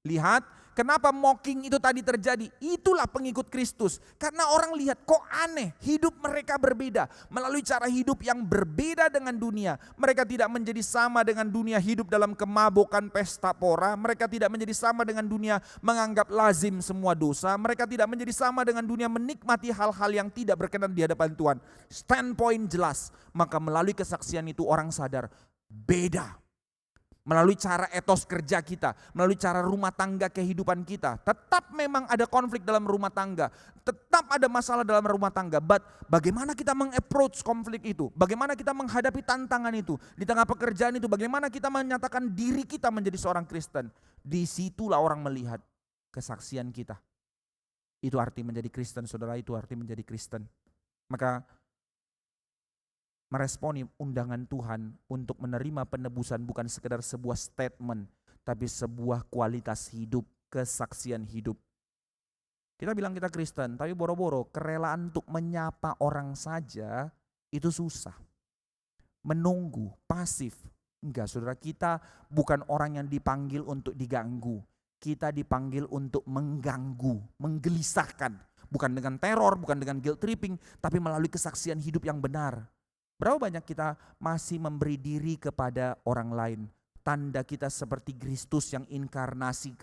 Lihat, Kenapa mocking itu tadi terjadi? Itulah pengikut Kristus. Karena orang lihat kok aneh, hidup mereka berbeda. Melalui cara hidup yang berbeda dengan dunia. Mereka tidak menjadi sama dengan dunia hidup dalam kemabukan pesta pora. Mereka tidak menjadi sama dengan dunia menganggap lazim semua dosa. Mereka tidak menjadi sama dengan dunia menikmati hal-hal yang tidak berkenan di hadapan Tuhan. Standpoint jelas. Maka melalui kesaksian itu orang sadar beda. Melalui cara etos kerja kita, melalui cara rumah tangga kehidupan kita. Tetap memang ada konflik dalam rumah tangga. Tetap ada masalah dalam rumah tangga. But bagaimana kita meng-approach konflik itu? Bagaimana kita menghadapi tantangan itu? Di tengah pekerjaan itu bagaimana kita menyatakan diri kita menjadi seorang Kristen? Disitulah orang melihat kesaksian kita. Itu arti menjadi Kristen, saudara, itu arti menjadi Kristen. Maka meresponi undangan Tuhan untuk menerima penebusan bukan sekedar sebuah statement, tapi sebuah kualitas hidup, kesaksian hidup. Kita bilang kita Kristen, tapi boro-boro kerelaan untuk menyapa orang saja itu susah. Menunggu, pasif. Enggak, saudara, kita bukan orang yang dipanggil untuk diganggu. Kita dipanggil untuk mengganggu, menggelisahkan. Bukan dengan teror, bukan dengan guilt tripping, tapi melalui kesaksian hidup yang benar. Berapa banyak kita masih memberi diri kepada orang lain? Tanda kita seperti Kristus yang inkarnasi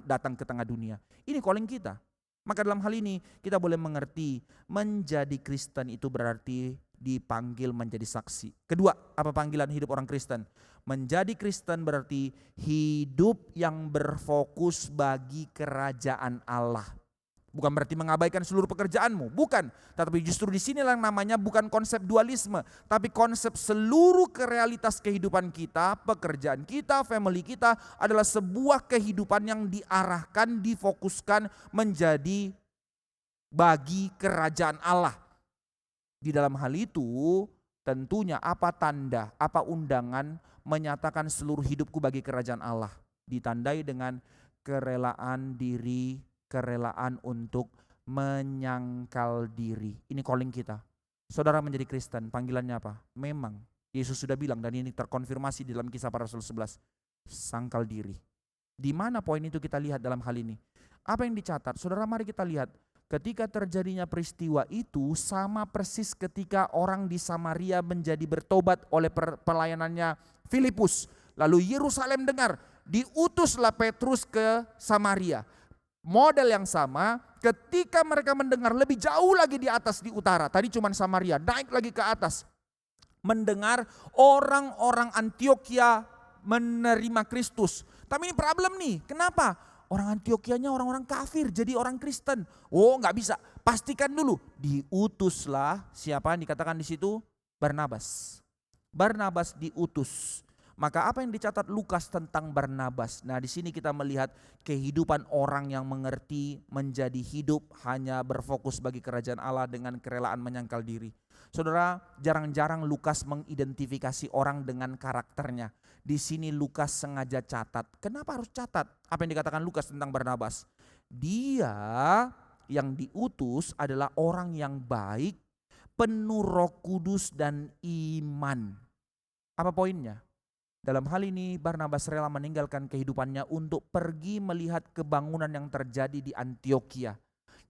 datang ke tengah dunia. Ini calling kita. Maka dalam hal ini kita boleh mengerti menjadi Kristen itu berarti dipanggil menjadi saksi. Kedua, apa panggilan hidup orang Kristen? Menjadi Kristen berarti hidup yang berfokus bagi kerajaan Allah. Bukan berarti mengabaikan seluruh pekerjaanmu, bukan. Tetapi justru di sinilah namanya bukan konsep dualisme, tapi konsep seluruh realitas kehidupan kita, pekerjaan kita, family kita adalah sebuah kehidupan yang diarahkan, difokuskan menjadi bagi kerajaan Allah. Di dalam hal itu tentunya apa tanda, apa undangan menyatakan seluruh hidupku bagi kerajaan Allah. Ditandai dengan kerelaan diri, kerelaan untuk menyangkal diri. Ini calling kita. Saudara menjadi Kristen, panggilannya apa? Memang Yesus sudah bilang dan ini terkonfirmasi di dalam Kisah Para Rasul 11. Sangkal diri. Di mana poin itu kita lihat dalam hal ini? Apa yang dicatat? Saudara, mari kita lihat. Ketika terjadinya peristiwa itu sama persis ketika orang di Samaria menjadi bertobat oleh pelayanannya Filipus. Lalu Yerusalem dengar, diutuslah Petrus ke Samaria. Model yang sama ketika mereka mendengar lebih jauh lagi di atas di utara. Tadi cuma Samaria, naik lagi ke atas. Mendengar orang-orang Antioquia menerima Kristus. Tapi ini problem nih, kenapa? Orang Antioquianya orang-orang kafir jadi orang Kristen. Oh gak bisa, pastikan dulu. Diutuslah, siapa yang dikatakan di situ? Barnabas. Barnabas diutus. Maka apa yang dicatat Lukas tentang Barnabas? Nah, di sini kita melihat kehidupan orang yang mengerti menjadi hidup hanya berfokus bagi kerajaan Allah dengan kerelaan menyangkal diri. Saudara, jarang-jarang Lukas mengidentifikasi orang dengan karakternya. Di sini Lukas sengaja catat. Kenapa harus catat? Apa yang dikatakan Lukas tentang Barnabas? Dia yang diutus adalah orang yang baik, penuh Roh Kudus dan iman. Apa poinnya? Dalam hal ini Barnabas rela meninggalkan kehidupannya untuk pergi melihat kebangunan yang terjadi di Antioquia.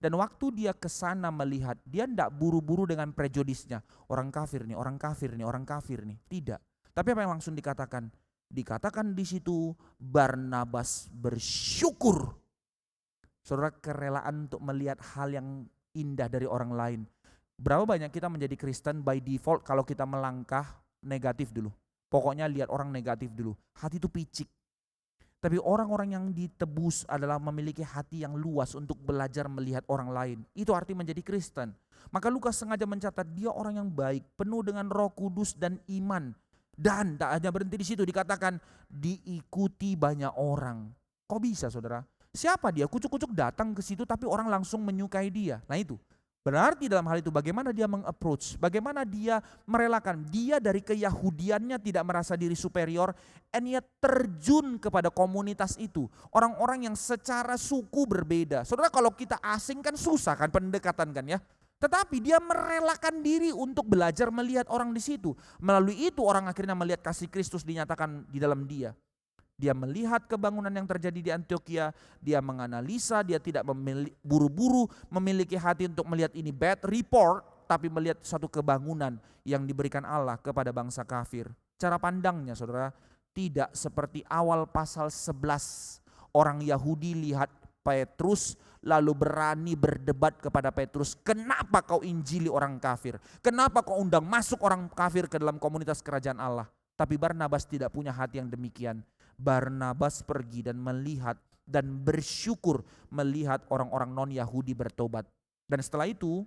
Dan waktu dia ke sana melihat, dia tidak buru-buru dengan prejudisnya. Orang kafir nih, orang kafir nih, orang kafir nih. Tidak. Tapi apa yang langsung dikatakan? Dikatakan di situ Barnabas bersyukur. Saudara, kerelaan untuk melihat hal yang indah dari orang lain. Berapa banyak kita menjadi Kristen by default kalau kita melangkah negatif dulu. Pokoknya lihat orang negatif dulu. Hati itu picik. Tapi orang-orang yang ditebus adalah memiliki hati yang luas untuk belajar melihat orang lain. Itu arti menjadi Kristen. Maka Lukas sengaja mencatat dia orang yang baik, penuh dengan Roh Kudus dan iman. Dan tak hanya berhenti di situ, dikatakan diikuti banyak orang. Kok bisa, saudara? Siapa dia? Kucuk-kucuk datang ke situ tapi orang langsung menyukai dia. Nah itu. Berarti dalam hal itu bagaimana dia meng-approach, bagaimana dia merelakan. Dia dari keyahudiannya tidak merasa diri superior, and yet terjun kepada komunitas itu. Orang-orang yang secara suku berbeda. Saudara, kalau kita asing kan susah kan pendekatan kan ya. Tetapi dia merelakan diri untuk belajar melihat orang di situ. Melalui itu orang akhirnya melihat kasih Kristus dinyatakan di dalam dia. Dia melihat kebangunan yang terjadi di Antioquia, dia menganalisa, dia tidak buru-buru memiliki hati untuk melihat ini bad report, tapi melihat suatu kebangunan yang diberikan Allah kepada bangsa kafir. Cara pandangnya saudara, tidak seperti awal pasal 11. Orang Yahudi lihat Petrus lalu berani berdebat kepada Petrus, kenapa kau injili orang kafir? Kenapa kau undang masuk orang kafir ke dalam komunitas kerajaan Allah? Tapi Barnabas tidak punya hati yang demikian. Barnabas pergi dan melihat dan bersyukur melihat orang-orang non-Yahudi bertobat. Dan setelah itu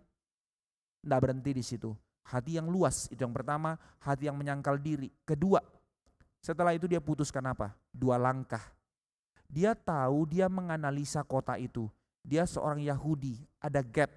tidak berhenti di situ. Hati yang luas itu yang pertama, hati yang menyangkal diri. Kedua, setelah itu dia putuskan apa? 2 langkah. Dia tahu, dia menganalisa kota itu. Dia seorang Yahudi, ada gap.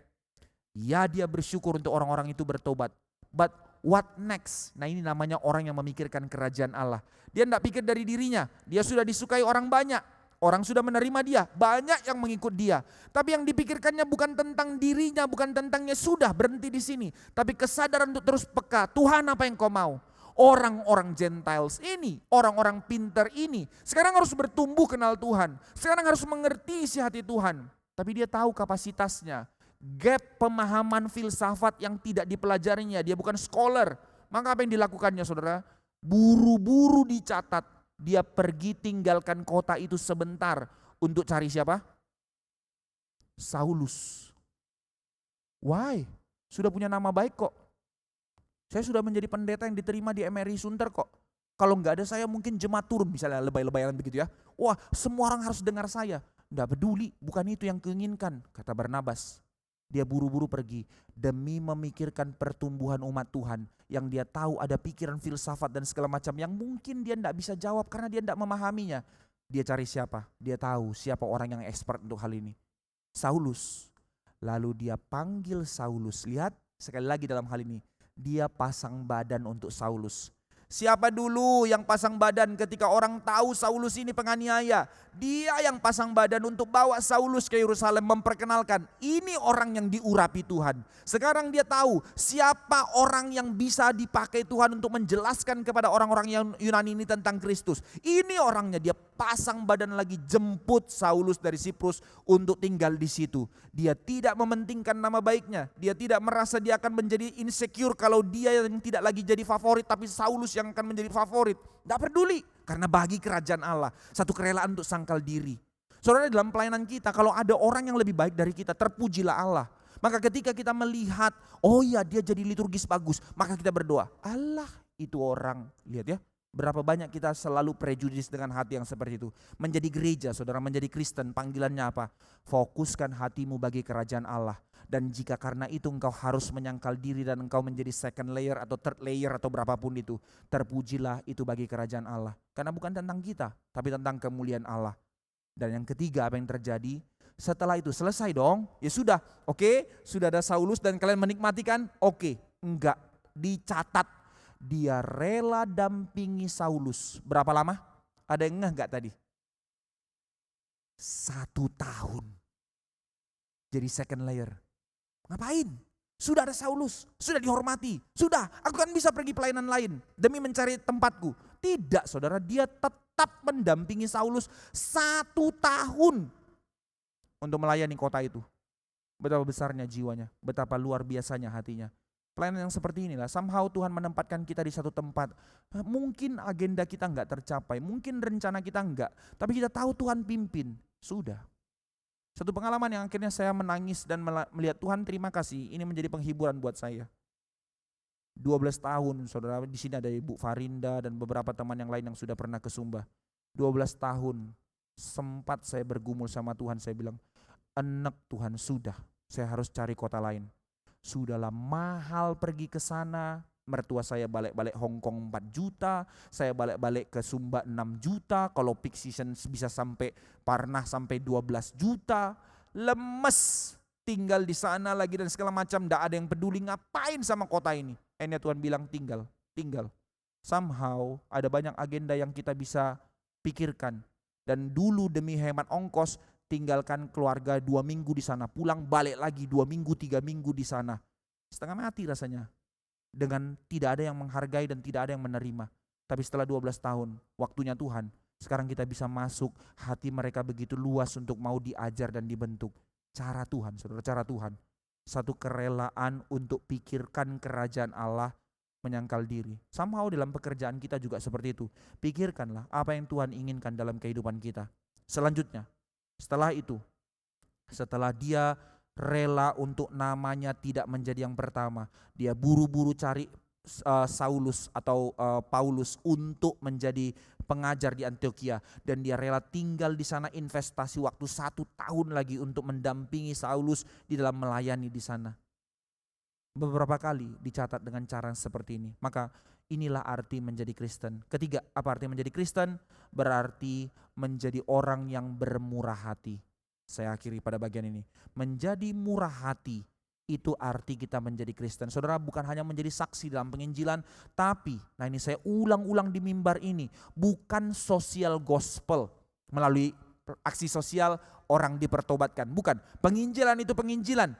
Ya, dia bersyukur untuk orang-orang itu bertobat. But what next? Nah, ini namanya orang yang memikirkan kerajaan Allah. Dia tidak pikir dari dirinya. Dia sudah disukai orang banyak. Orang sudah menerima dia. Banyak yang mengikut dia. Tapi yang dipikirkannya bukan tentang dirinya, bukan tentangnya, sudah berhenti di sini. Tapi kesadaran untuk terus peka. Tuhan, apa yang kau mau? Orang-orang Gentiles ini, orang-orang pintar ini, sekarang harus bertumbuh kenal Tuhan. Sekarang harus mengerti isi hati Tuhan. Tapi dia tahu kapasitasnya. Gap pemahaman filsafat yang tidak dipelajarinya. Dia bukan scholar. Maka apa yang dilakukannya saudara? Buru-buru dicatat. Dia pergi tinggalkan kota itu sebentar. Untuk cari siapa? Saulus. Why? Sudah punya nama baik kok. Saya sudah menjadi pendeta yang diterima di MRI Sunter kok. Kalau nggak ada saya mungkin jemaat turun, misalnya lebay-lebayan begitu ya. Wah, semua orang harus dengar saya. Nggak peduli, bukan itu yang keinginkan, kata Barnabas. Dia buru-buru pergi demi memikirkan pertumbuhan umat Tuhan yang dia tahu ada pikiran filsafat dan segala macam yang mungkin dia tidak bisa jawab karena dia tidak memahaminya. Dia cari siapa? Dia tahu siapa orang yang expert untuk hal ini. Saulus. Lalu dia panggil Saulus. Lihat sekali lagi dalam hal ini. Dia pasang badan untuk Saulus. Siapa dulu yang pasang badan ketika orang tahu Saulus ini penganiaya? Dia yang pasang badan untuk bawa Saulus ke Yerusalem, memperkenalkan ini orang yang diurapi Tuhan. Sekarang dia tahu siapa orang yang bisa dipakai Tuhan untuk menjelaskan kepada orang-orang yang Yunani ini tentang Kristus. Ini orangnya, dia pasang badan lagi jemput Saulus dari Siprus untuk tinggal di situ. Dia tidak mementingkan nama baiknya. Dia tidak merasa dia akan menjadi insecure kalau dia yang tidak lagi jadi favorit tapi Saulus yang akan menjadi favorit. Tidak peduli, karena bagi kerajaan Allah satu kerelaan untuk sangkal diri. Saudara, dalam pelayanan kita kalau ada orang yang lebih baik dari kita, terpujilah Allah. Maka ketika kita melihat, oh ya dia jadi liturgis bagus, maka kita berdoa, Allah itu orang. Lihat ya, berapa banyak kita selalu prejudis dengan hati yang seperti itu. Menjadi gereja, saudara, menjadi Kristen, panggilannya apa? Fokuskan hatimu bagi kerajaan Allah. Dan jika karena itu engkau harus menyangkal diri dan engkau menjadi second layer atau third layer atau berapapun itu, terpujilah itu bagi kerajaan Allah. Karena bukan tentang kita, tapi tentang kemuliaan Allah. Dan yang ketiga, apa yang terjadi? Setelah itu selesai dong, ya sudah, oke, sudah ada Saulus dan kalian menikmati kan? Oke, enggak, dicatat. Dia rela dampingi Saulus. Berapa lama? Ada yang ngeh enggak tadi? 1 tahun. Jadi second layer. Ngapain? Sudah ada Saulus, sudah dihormati, sudah aku kan bisa pergi pelayanan lain demi mencari tempatku. Tidak saudara, dia tetap mendampingi Saulus 1 tahun untuk melayani kota itu. Betapa besarnya jiwanya, betapa luar biasanya hatinya. Pelayanan yang seperti inilah, somehow Tuhan menempatkan kita di satu tempat. Mungkin agenda kita enggak tercapai, mungkin rencana kita enggak, tapi kita tahu Tuhan pimpin, sudah. Satu pengalaman yang akhirnya saya menangis dan melihat Tuhan terima kasih, ini menjadi penghiburan buat saya. 12 tahun saudara, di sini ada Ibu Farinda dan beberapa teman yang lain yang sudah pernah ke Sumba. 12 tahun sempat saya bergumul sama Tuhan, saya bilang, enek Tuhan sudah, saya harus cari kota lain. Sudahlah mahal pergi ke sana. Mertua saya balik-balik Hong Kong 4 juta, saya balik-balik ke Sumba 6 juta, kalau peak season bisa sampai Parnah sampai 12 juta, lemes tinggal di sana lagi dan segala macam, tidak ada yang peduli ngapain sama kota ini. Akhirnya Tuhan bilang tinggal. Somehow ada banyak agenda yang kita bisa pikirkan, dan dulu demi hemat ongkos tinggalkan keluarga 2 minggu di sana, pulang balik lagi 2 minggu 3 minggu di sana, setengah mati rasanya. Dengan tidak ada yang menghargai dan tidak ada yang menerima. Tapi setelah 12 tahun, waktunya Tuhan, Sekarang kita bisa masuk, hati mereka begitu luas untuk mau diajar dan dibentuk. Cara Tuhan, saudara, cara Tuhan. Satu kerelaan untuk pikirkan kerajaan Allah, menyangkal diri. Somehow dalam pekerjaan kita juga seperti itu. Pikirkanlah apa yang Tuhan inginkan dalam kehidupan kita. Selanjutnya, setelah itu, setelah dia rela untuk namanya tidak menjadi yang pertama, dia buru-buru cari Saulus atau Paulus untuk menjadi pengajar di Antioquia, dan dia rela tinggal di sana, investasi waktu 1 tahun lagi untuk mendampingi Saulus di dalam melayani di sana. Beberapa kali dicatat dengan cara seperti ini. Maka inilah arti menjadi Kristen. Ketiga, apa arti menjadi Kristen? Berarti menjadi orang yang bermurah hati. Saya akhiri pada bagian ini. Menjadi murah hati, itu arti kita menjadi Kristen. Saudara, bukan hanya menjadi saksi dalam penginjilan, tapi, nah ini saya ulang-ulang di mimbar ini, bukan social gospel melalui aksi sosial orang dipertobatkan. Bukan, penginjilan itu penginjilan.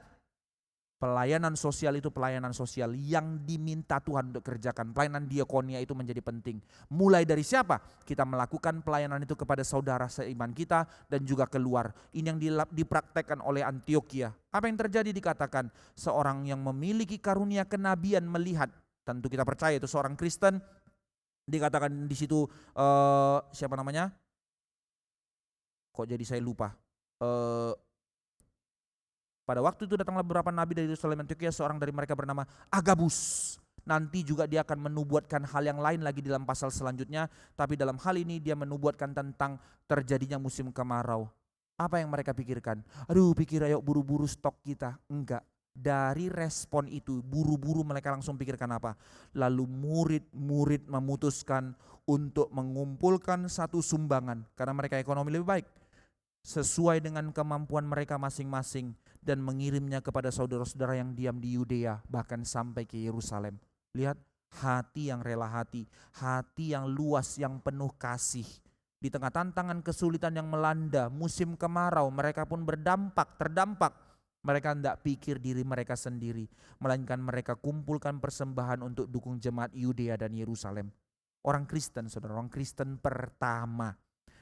Pelayanan sosial itu pelayanan sosial yang diminta Tuhan untuk kerjakan. Pelayanan diakonia itu menjadi penting. Mulai dari siapa? Kita melakukan pelayanan itu kepada saudara seiman kita dan juga keluar. Ini yang dipraktekkan oleh Antioquia. Apa yang terjadi? Dikatakan seorang yang memiliki karunia kenabian melihat. Tentu kita percaya itu seorang Kristen. Dikatakan di situ siapa namanya? Kok jadi saya lupa? Pada waktu itu datanglah beberapa nabi dari Yerusalem Antioquia, seorang dari mereka bernama Agabus. Nanti juga dia akan menubuatkan hal yang lain lagi dalam pasal selanjutnya, tapi dalam hal ini dia menubuatkan tentang terjadinya musim kemarau. Apa yang mereka pikirkan? Aduh, pikir ayo buru-buru stok kita. Enggak. Dari respon itu buru-buru mereka langsung pikirkan apa? Lalu murid-murid memutuskan untuk mengumpulkan satu sumbangan karena mereka ekonomi lebih baik, sesuai dengan kemampuan mereka masing-masing, dan mengirimnya kepada saudara-saudara yang diam di Yudea, bahkan sampai ke Yerusalem. Lihat, hati yang rela hati yang luas, yang penuh kasih. Di tengah tantangan kesulitan yang melanda, musim kemarau, mereka pun terdampak. Mereka tidak pikir diri mereka sendiri, melainkan mereka kumpulkan persembahan untuk dukung jemaat Yudea dan Yerusalem. Orang Kristen, saudara, orang Kristen pertama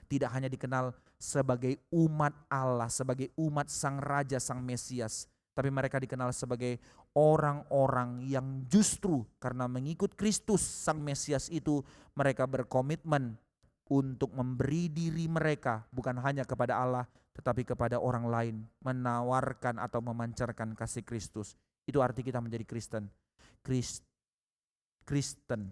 tidak hanya dikenal sebagai umat Allah, sebagai umat Sang Raja, Sang Mesias, tapi mereka dikenal sebagai orang-orang yang justru karena mengikut Kristus Sang Mesias itu, mereka berkomitmen untuk memberi diri mereka bukan hanya kepada Allah, tetapi kepada orang lain, menawarkan atau memancarkan kasih Kristus. Itu arti kita menjadi Kristen. Kristen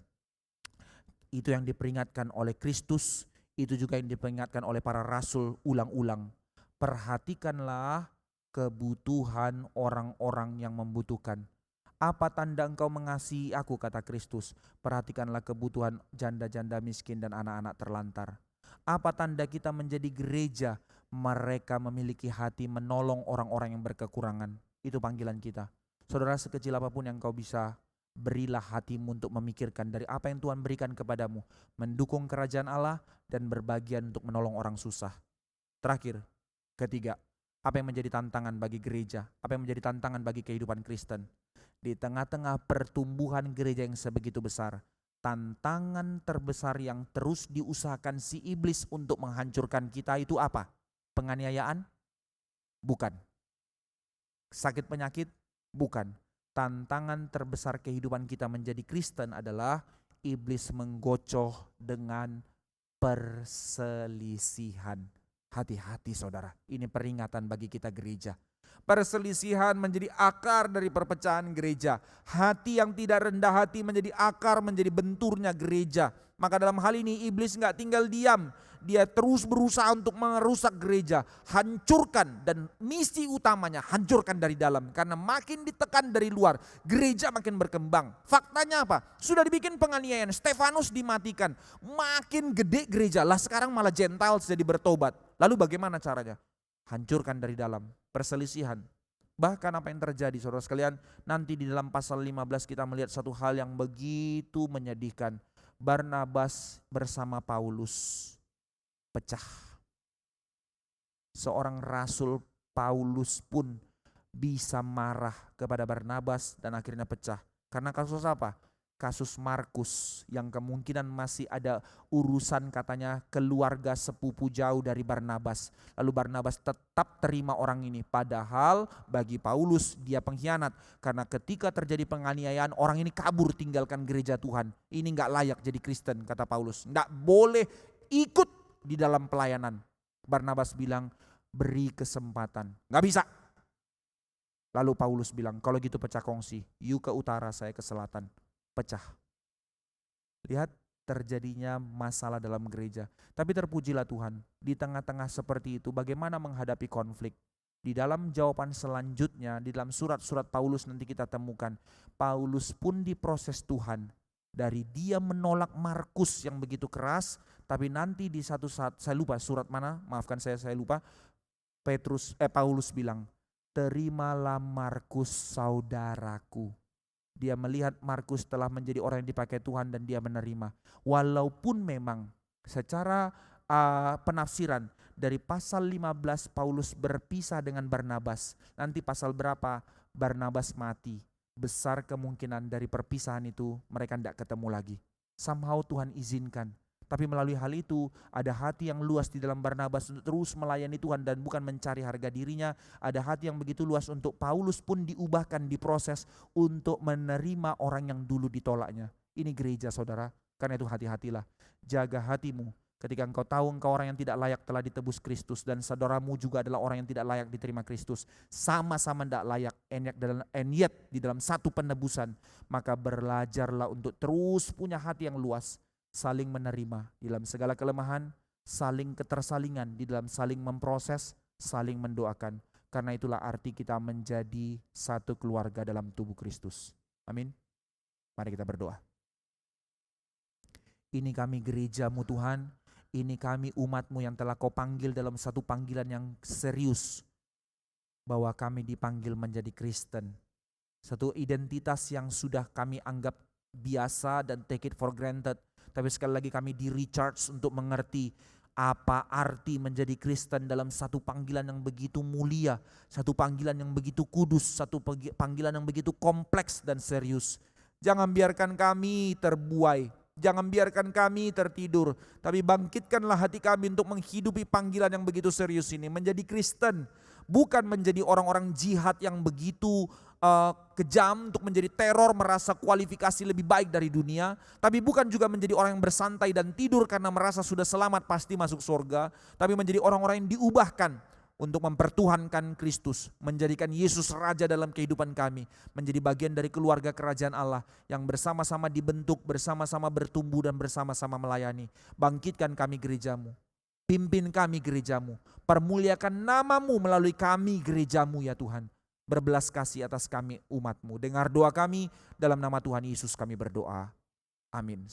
itu yang diperingatkan oleh Kristus. Itu juga yang diperingatkan oleh para rasul ulang-ulang. Perhatikanlah kebutuhan orang-orang yang membutuhkan. Apa tanda engkau mengasihi aku, kata Kristus? Perhatikanlah kebutuhan janda-janda miskin dan anak-anak terlantar. Apa tanda kita menjadi gereja? Mereka memiliki hati menolong orang-orang yang berkekurangan. Itu panggilan kita. Saudara, sekecil apapun yang kau bisa, berilah hatimu untuk memikirkan dari apa yang Tuhan berikan kepadamu, mendukung kerajaan Allah dan berbagian untuk menolong orang susah. Terakhir, ketiga, apa yang menjadi tantangan bagi gereja? Apa yang menjadi tantangan bagi kehidupan Kristen? Di tengah-tengah pertumbuhan gereja yang sebegitu besar, tantangan terbesar yang terus diusahakan si iblis untuk menghancurkan kita itu apa? Penganiayaan? Bukan. Sakit penyakit? Bukan. Tantangan terbesar kehidupan kita menjadi Kristen adalah iblis menggocoh dengan perselisihan. Hati-hati saudara, ini peringatan bagi kita gereja. Perselisihan menjadi akar dari perpecahan gereja. Hati yang tidak rendah hati menjadi akar, menjadi benturnya gereja. Maka dalam hal ini iblis gak tinggal diam. Dia terus berusaha untuk merusak gereja, hancurkan, dan misi utamanya hancurkan dari dalam. Karena makin ditekan dari luar, gereja makin berkembang. Faktanya apa? Sudah dibikin penganiayaan, Stefanus dimatikan, makin gede gereja. Lah sekarang malah Gentiles jadi bertobat. Lalu bagaimana caranya? Hancurkan dari dalam, perselisihan. Bahkan apa yang terjadi saudara sekalian, nanti di dalam pasal 15 kita melihat satu hal yang begitu menyedihkan. Barnabas bersama Paulus pecah. Seorang rasul Paulus pun bisa marah kepada Barnabas dan akhirnya pecah. Karena kasus apa? kasus Markus yang kemungkinan masih ada urusan katanya keluarga sepupu jauh dari Barnabas. Lalu Barnabas tetap terima orang ini, padahal bagi Paulus dia pengkhianat, karena ketika terjadi penganiayaan orang ini kabur tinggalkan gereja Tuhan. Ini gak layak jadi Kristen, kata Paulus, gak boleh ikut di dalam pelayanan. Barnabas bilang beri kesempatan, gak bisa. Lalu Paulus bilang kalau gitu pecah kongsi, you ke utara saya ke selatan. Pecah. Lihat terjadinya masalah dalam gereja. Tapi terpujilah Tuhan, di tengah-tengah seperti itu bagaimana menghadapi konflik. Di dalam jawaban selanjutnya, di dalam surat-surat Paulus nanti kita temukan, Paulus pun diproses Tuhan. Dari dia menolak Markus yang begitu keras, tapi nanti di satu saat, saya lupa surat mana, maafkan saya lupa, Paulus bilang, terimalah Markus saudaraku. Dia melihat Markus telah menjadi orang yang dipakai Tuhan dan dia menerima. Walaupun memang secara penafsiran dari pasal 15 Paulus berpisah dengan Barnabas. Nanti pasal berapa Barnabas mati. Besar kemungkinan dari perpisahan itu mereka tidak ketemu lagi. Somehow Tuhan izinkan. Tapi melalui hal itu ada hati yang luas di dalam Barnabas untuk terus melayani Tuhan dan bukan mencari harga dirinya. Ada hati yang begitu luas untuk Paulus pun diubahkan, diproses untuk menerima orang yang dulu ditolaknya. Ini gereja saudara, karena itu hati-hatilah. Jaga hatimu ketika engkau tahu engkau orang yang tidak layak telah ditebus Kristus dan saudaramu juga adalah orang yang tidak layak diterima Kristus. Sama-sama tidak layak, and yet di dalam satu penebusan. Maka belajarlah untuk terus punya hati yang luas. Saling menerima di dalam segala kelemahan, saling ketersalingan di dalam saling memproses, saling mendoakan. Karena itulah arti kita menjadi satu keluarga dalam tubuh Kristus. Amin. Mari kita berdoa. Ini kami gerejamu Tuhan, ini kami umatmu yang telah kau panggil dalam satu panggilan yang serius. Bahwa kami dipanggil menjadi Kristen. Satu identitas yang sudah kami anggap biasa dan take it for granted. Tapi sekali lagi kami di-recharge untuk mengerti apa arti menjadi Kristen dalam satu panggilan yang begitu mulia, satu panggilan yang begitu kudus, satu panggilan yang begitu kompleks dan serius. Jangan biarkan kami terbuai, jangan biarkan kami tertidur, tapi bangkitkanlah hati kami untuk menghidupi panggilan yang begitu serius ini, menjadi Kristen. Bukan menjadi orang-orang jihad yang begitu kejam untuk menjadi teror, merasa kualifikasi lebih baik dari dunia. Tapi bukan juga menjadi orang yang bersantai dan tidur karena merasa sudah selamat pasti masuk surga. Tapi menjadi orang-orang yang diubahkan untuk mempertuhankan Kristus, menjadikan Yesus Raja dalam kehidupan kami, menjadi bagian dari keluarga kerajaan Allah yang bersama-sama dibentuk, bersama-sama bertumbuh dan bersama-sama melayani. Bangkitkan kami gerejamu. Pimpin kami gerejamu, permuliakan namamu melalui kami gerejamu ya Tuhan. Berbelas kasih atas kami umatmu. Dengar doa kami, dalam nama Tuhan Yesus kami berdoa. Amin.